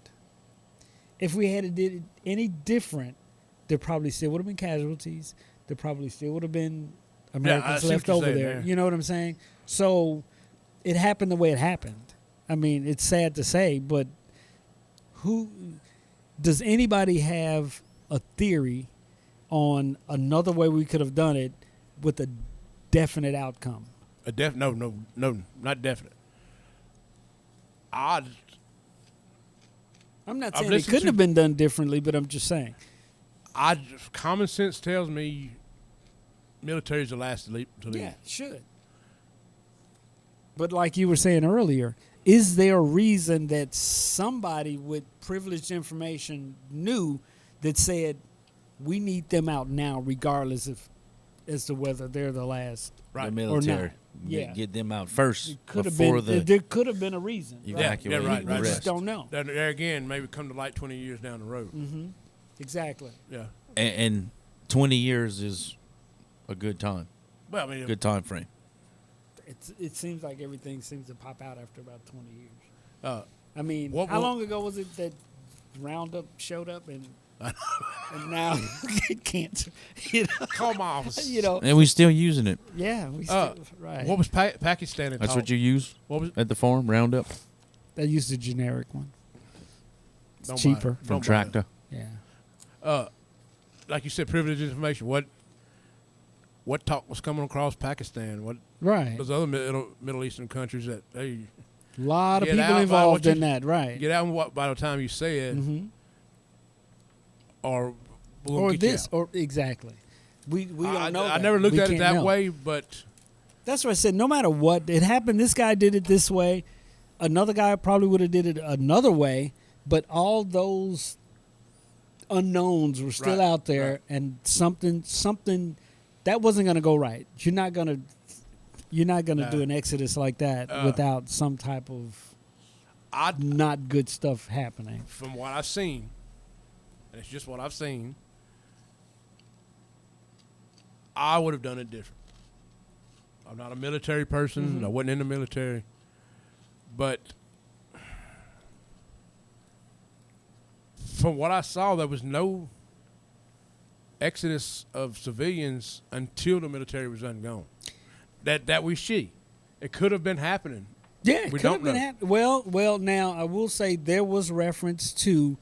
If we had did it any different, there probably still would have been casualties. There probably still would have been Americans left over there. You know what I'm saying? So it happened the way it happened. I mean, it's sad to say, but does anybody have a theory on another way we could have done it with a definite outcome? No, not definite. I'm not saying it couldn't have been done differently, but I'm just saying. Common sense tells me military's the last to leave. Yeah, it should. But like you were saying earlier, is there a reason that somebody with privileged information knew that said we need them out now, regardless as to whether they're the last the military? Or not? Yeah, get them out first. There could have been a reason. Evacuate. Right. We just don't know. There again, maybe come to light 20 years down the road. Mm-hmm. Exactly. Yeah. And 20 years is a good time. Well, I mean, good time frame. It seems like everything seems to pop out after about 20 years. I mean, how long ago was it that Roundup showed up and now it can't? Call my office. And we still using it. Yeah, we still right. What was Pakistan? That's what you use. What was at the farm? Roundup. I used the generic one. It's cheaper from Tractor. Yeah. Like you said, privileged information. What talk was coming across Pakistan? What those other Middle Eastern countries that a lot of people involved in that, right? Get out and what by the time you say it, or this, or exactly. We don't know. I never looked at it that way, but that's what I said. No matter what, it happened. This guy did it this way. Another guy probably would have did it another way, but all those unknowns were still out there, and something that wasn't going to go right. You're not going to do an exodus like that without some type of not good stuff happening. From what I've seen, and it's just what I've seen, I would have done it different. I'm not a military person. I wasn't in the military. But from what I saw, there was no exodus of civilians until the military was gone. That we see. It could have been happening. Yeah, it could have been happening. Well, now I will say there was reference to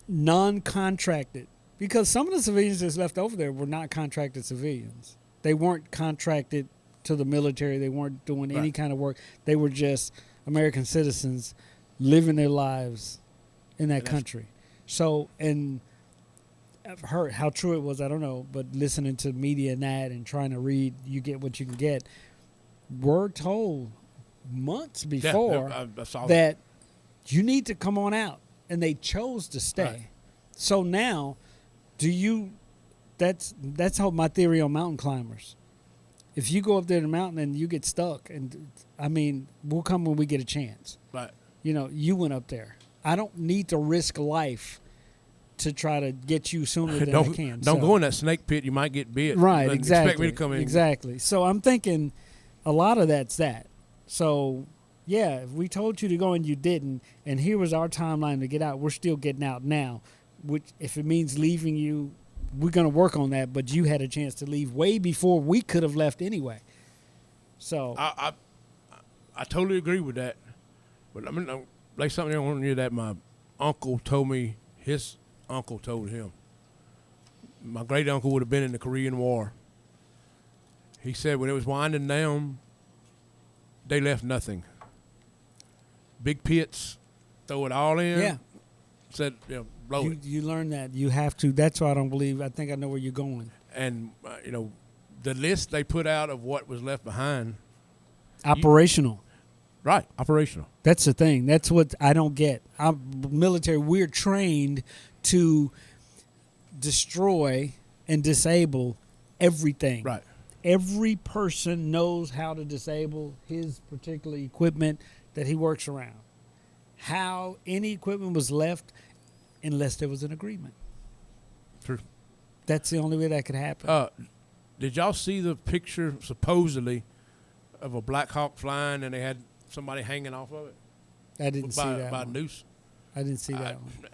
non-contracted, because some of the civilians that's left over there were not contracted civilians. They weren't contracted to the military. They weren't doing any kind of work. They were just American citizens living their lives in that country. So, and I've heard how true it was, I don't know, but listening to media and that and trying to read, you get what you can get. We're told months before I saw that you need to come on out, and they chose to stay. Right. So now, that's how my theory on mountain climbers. If you go up there to the mountain and you get stuck, and I mean, we'll come when we get a chance. Right. You know, you went up there. I don't need to risk life to try to get you sooner than I can. Don't go in that snake pit. You might get bit. Right, Don't exactly. Expect me to come in. Exactly. So I'm thinking a lot of that's that. So, yeah, if we told you to go and you didn't, and here was our timeline to get out, we're still getting out now, which if it means leaving you, we're going to work on that, but you had a chance to leave way before we could have left anyway. So I totally agree with that. But I mean, like something I want to hear that my uncle told me his uncle told him. My great uncle would have been in the Korean War. He said when it was winding down, they left nothing. Big pits, throw it all in. yeah, Said, blow it. you learn that. You have to. That's why I don't believe. I think I know where you're going. And, the list they put out of what was left behind. Operational. Right, operational. That's the thing. That's what I don't get. I'm military. We're trained to destroy and disable everything. Right. Every person knows how to disable his particular equipment that he works around. How any equipment was left, unless there was an agreement. True. That's the only way that could happen. Did y'all see the picture, supposedly, of a Black Hawk flying and they had somebody hanging off of it? I didn't see that by one. noose. I didn't see that one.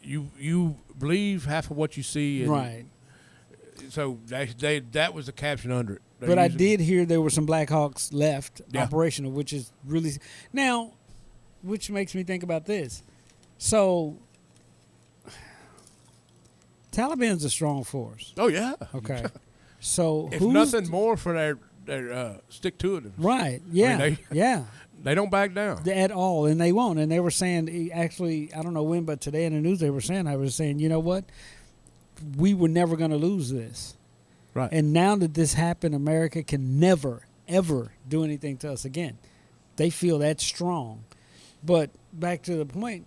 You believe half of what you see, and Right. So that was the caption under it. But I did hear there were some Black Hawks left operational, which is really now, which makes me think about this. So, Taliban's a strong force. Oh yeah. Okay. So if who's nothing more for their stick to it. right? Yeah. Yeah. They don't back down At all, and they won't. And they were saying, actually, I don't know when, but today in the news they were saying, you know what? We were never going to lose this. Right. And now that this happened, America can never, ever do anything to us again. They feel that strong. But back to the point,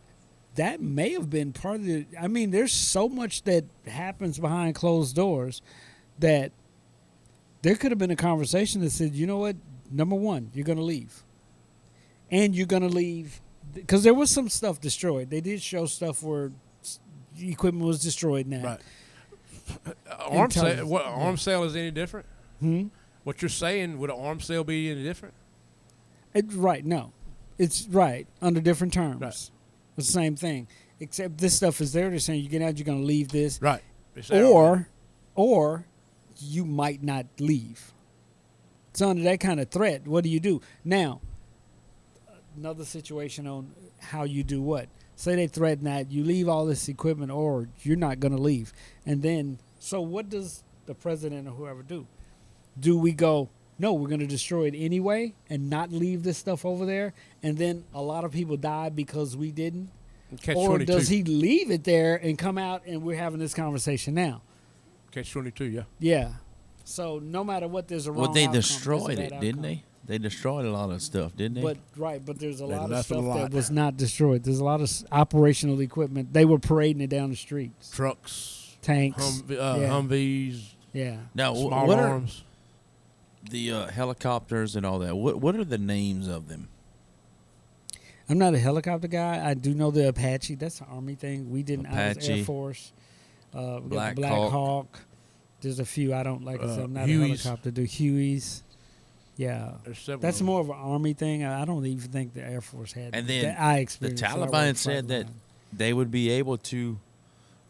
that may have been part of the, I mean, there's so much that happens behind closed doors that there could have been a conversation that said, you know what? Number one, you're going to leave. And you're going to leave, because there was some stuff destroyed. They did show stuff where equipment was destroyed now. Right. Arm sale is any different? What you're saying, would an arm sale be any different? Right, no. It's right, under different terms. Right. It's the same thing. Except this stuff is there. They're saying you get out, you're going to leave this. Right. Or you might not leave. It's under that kind of threat. What do you do? Now, another situation on how you do what. Say they threaten that you leave all this equipment or you're not going to leave. And then, so what does the president or whoever do? Do we go, no, we're going to destroy it anyway and not leave this stuff over there? And then a lot of people die because we didn't? Or does he leave it there and come out and we're having this conversation now? Catch-22, yeah. Yeah. So no matter what, there's a wrong Well, they outcome, destroyed there's a it, bad didn't outcome. they? They destroyed a lot of stuff, didn't they? But there's a They lot of left a stuff lot. that was not destroyed. There's a lot of operational equipment. They were parading it down the streets. Trucks, Tanks. Humvees, Yeah. Now, small what arms. are the helicopters and all that? What are the names of them? I'm not a helicopter guy. I do know the Apache. That's an Army thing. We didn't. I was Air Apache. Force. We got the Black Black Hawk. Hawk. There's a few I don't like. I said, I'm not Hueys. a helicopter. Do Hueys. Yeah. There's several. That's of them. more of an Army thing. I don't even think the Air Force had And then that I The experienced. So I Taliban wasn't said fighting that around. they would be able to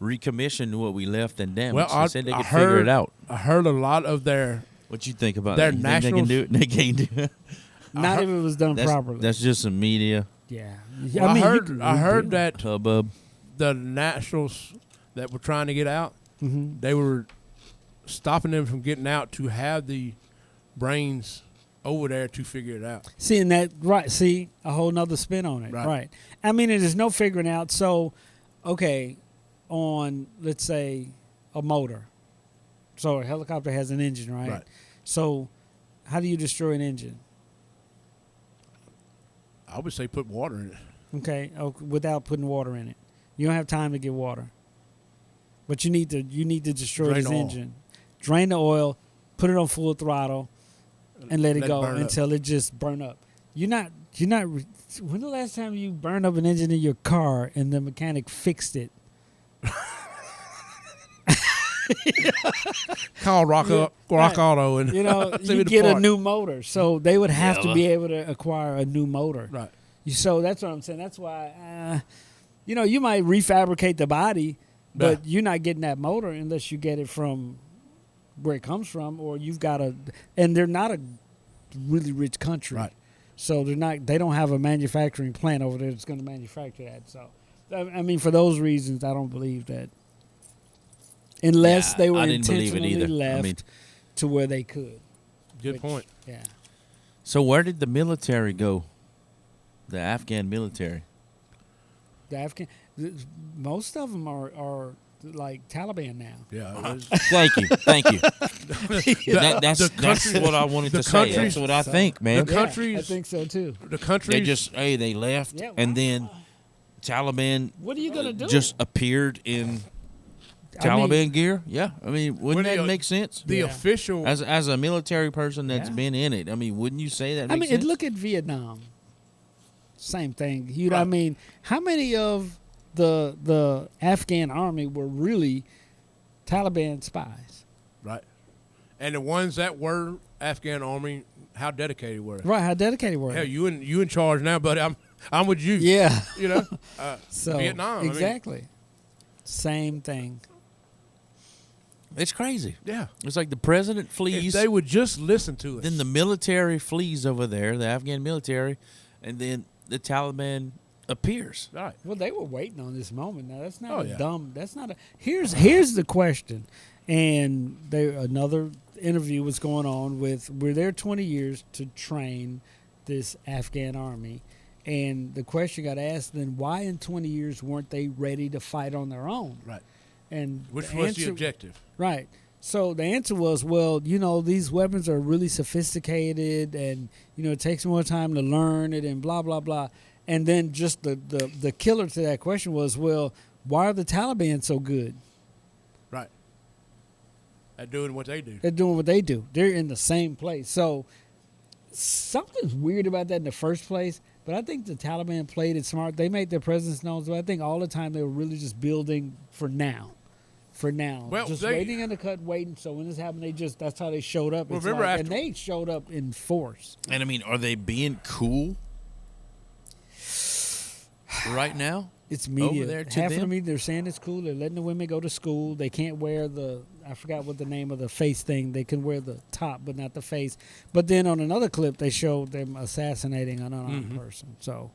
recommission what we left and damage. Well, They said they could figure it out. I heard a lot of their What you think about Their that? You think they can nationals- do it? They can't do it. Not if it was done properly. That's just some media yeah. Well, you I can heard redo. that hubbub. the nationals that were trying to get out, Mhm. they were stopping them from getting out to have the brains over there to figure it out. Seeing that, right. See, a whole nother spin on it. Right. Right. I mean, there's no figuring out. So, okay, on, let's say, a motor. So a helicopter has an engine, right? Right. So how do you destroy an engine? I would say put water in it. Okay, without putting water in it. You don't have time to get water. But you need to destroy Drain this the oil. engine, drain the oil, put it on full throttle, and let it go burn up. until it just burn up. You're not. When the last time you burned up an engine in your car and the mechanic fixed it? Call Rock Auto and You know, send me you the get a part. new motor, so they would have to Yeah. be able to acquire a new motor. Right. So that's what I'm saying. That's why, you might refabricate the body, but you're not getting that motor unless you get it from where it comes from, or you've got and they're not a really rich country. Right. So they don't have a manufacturing plant over there that's going to manufacture that. So, I mean, for those reasons, I don't believe that. Unless they were I didn't believe it intentionally either. left I mean, to where they could. Good point. Yeah. so where did the military go? The Afghan military. The most of them are like Taliban now. Yeah. It was, Thank you. That's what I wanted to say. That's what I think, man. The countries- I think so too. the country. They left, Yeah, and wow. then Taliban What are you gonna do? just appeared in I mean, Taliban gear. Yeah, I mean, wouldn't Well, that make sense? the Yeah. official. As a military person that's Yeah. been in it, I mean, wouldn't you say that? I Makes mean, sense? look at Vietnam. Same thing. You know, Right. I mean, how many of the Afghan army were really Taliban spies? Right. And the ones that were Afghan army, how dedicated were they? Right? How dedicated were Hell, they? you in charge now, buddy. I'm with you. Yeah. You know. So Vietnam. I mean, exactly. Same thing. It's crazy. yeah. It's like the president If flees, they would just listen to us. then the military flees over there, the Afghan military, and then the Taliban appears. Right. Well, they were waiting on this moment. Now that's not Oh, a yeah. dumb. That's not a. Here's the question, and another interview was going on with. We're there 20 years to train this Afghan army, and the question got asked then: why in 20 years weren't they ready to fight on their own? Right. And Which the was the answer- objective? Right. So the answer was, well, these weapons are really sophisticated, and it takes more time to learn it, and blah blah blah. And then just the killer to that question was, well, why are the Taliban so good Right. At doing what they do. at doing what they do? They're in the same place. So something's weird about that in the first place. But I think the Taliban played it smart. They made their presence known. So I think all the time they were really just building for now. For now, Well, just waiting in the cut, waiting. So when this happened, that's how they showed up. Well, It's remember like- after- and they showed up in force. And I mean, are they being cool right now? It's media. Over there to Half of the them? media, they're saying it's cool. They're letting the women go to school. They can't wear I forgot what the name of the face thing. They can wear the top, but not the face. But then on another clip, they showed them assassinating an unarmed person. So,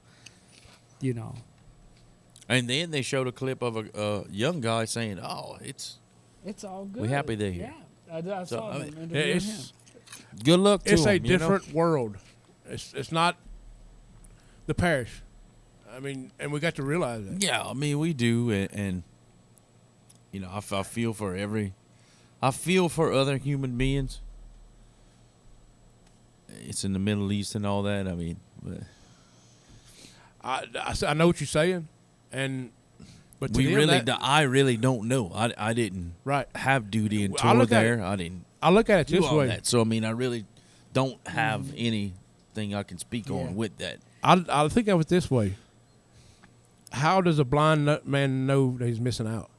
And then they showed a clip of a young guy saying, "Oh, it's it's all good. We happy they're here. Yeah, I So, saw I them mean, interviewing him. It's good luck to it's a him." you know? different world. It's not the parish. I mean, and we got to realize that. Yeah, I mean we do, and I feel for other human beings. It's in the Middle East and all that. I mean, but I know what you're saying, but to we them really, that- I really don't know. I didn't right. have duty and Well, I tour look at there. I didn't I look at it do this all way. that. So I mean, I really don't have anything I can speak Yeah. on with that. I think of it this way. How does a blind man know that he's missing out?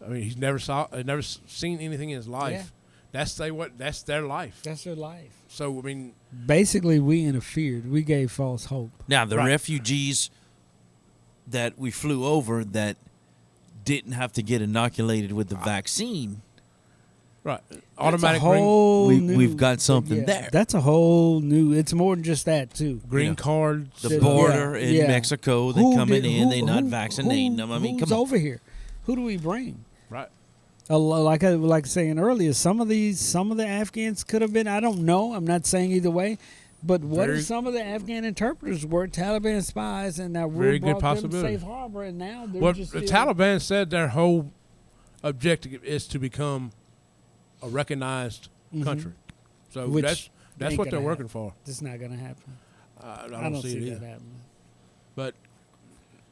I mean, he's never seen anything in his life. Yeah. That's their life. That's their life. So I mean, Basically, we interfered. We gave false hope. Now the Right. refugees that we flew over that didn't have to get inoculated with the vaccine. right? That's Automatic a whole we've got something there. That's a whole new. It's more than just that too. green know, cards. The Yeah. border in Yeah. Mexico, they Who coming did- in, who- they not who- vaccinating them. I mean, who's come on. over here? Who do we bring? Right. Like I like saying earlier, some of the Afghans could have been. I don't know. I'm not saying either way. But what Very- if some of the Afghan interpreters were Taliban spies, and now we Very good brought them possibility. safe harbor, and now they're Well, just the still- Taliban said their whole objective is to become a recognized country. So Which that's ain't what they're gonna working happen. for. It's not going to happen. I I don't don't see it see either. that happening. But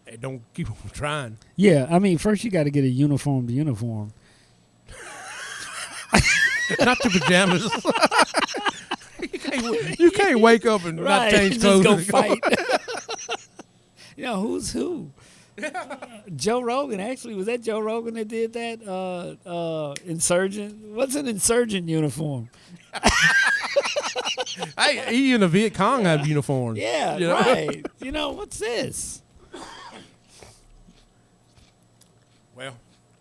Hey, don't keep them from trying. Yeah, I mean, first you got to get a uniform to uniform. Not the pajamas. you can't wake up and not change clothes. Just go fight. You know, who's who? Joe Rogan, actually, was that Joe Rogan that did that? Insurgent? What's an insurgent uniform? Hey, he in the Viet Cong have uniforms. Yeah, you know? right. You know, what's this? Well,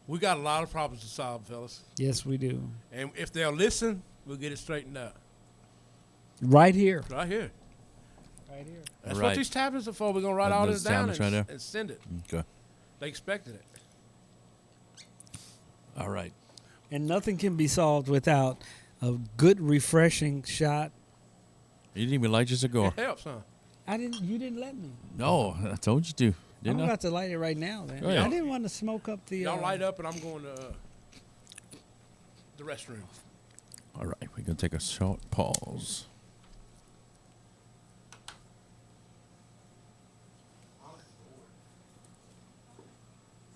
we got a lot of problems to solve, fellas. Yes, we do. And if they'll listen, we'll get it straightened out. Right here. Right here. Right here. That's Right. what these tablets are for. We're going to write all this down tablets right there? and send it. Okay. They expected it. All right. And nothing can be solved without a good, refreshing shot. You didn't even light your cigar. It helps, huh? You didn't let me. No, I told you to. I'm Didn't I? about to light it right now, then. Go ahead. I didn't want to smoke up the. Y'all light up, and I'm going to the restroom. All right. We're going to take a short pause.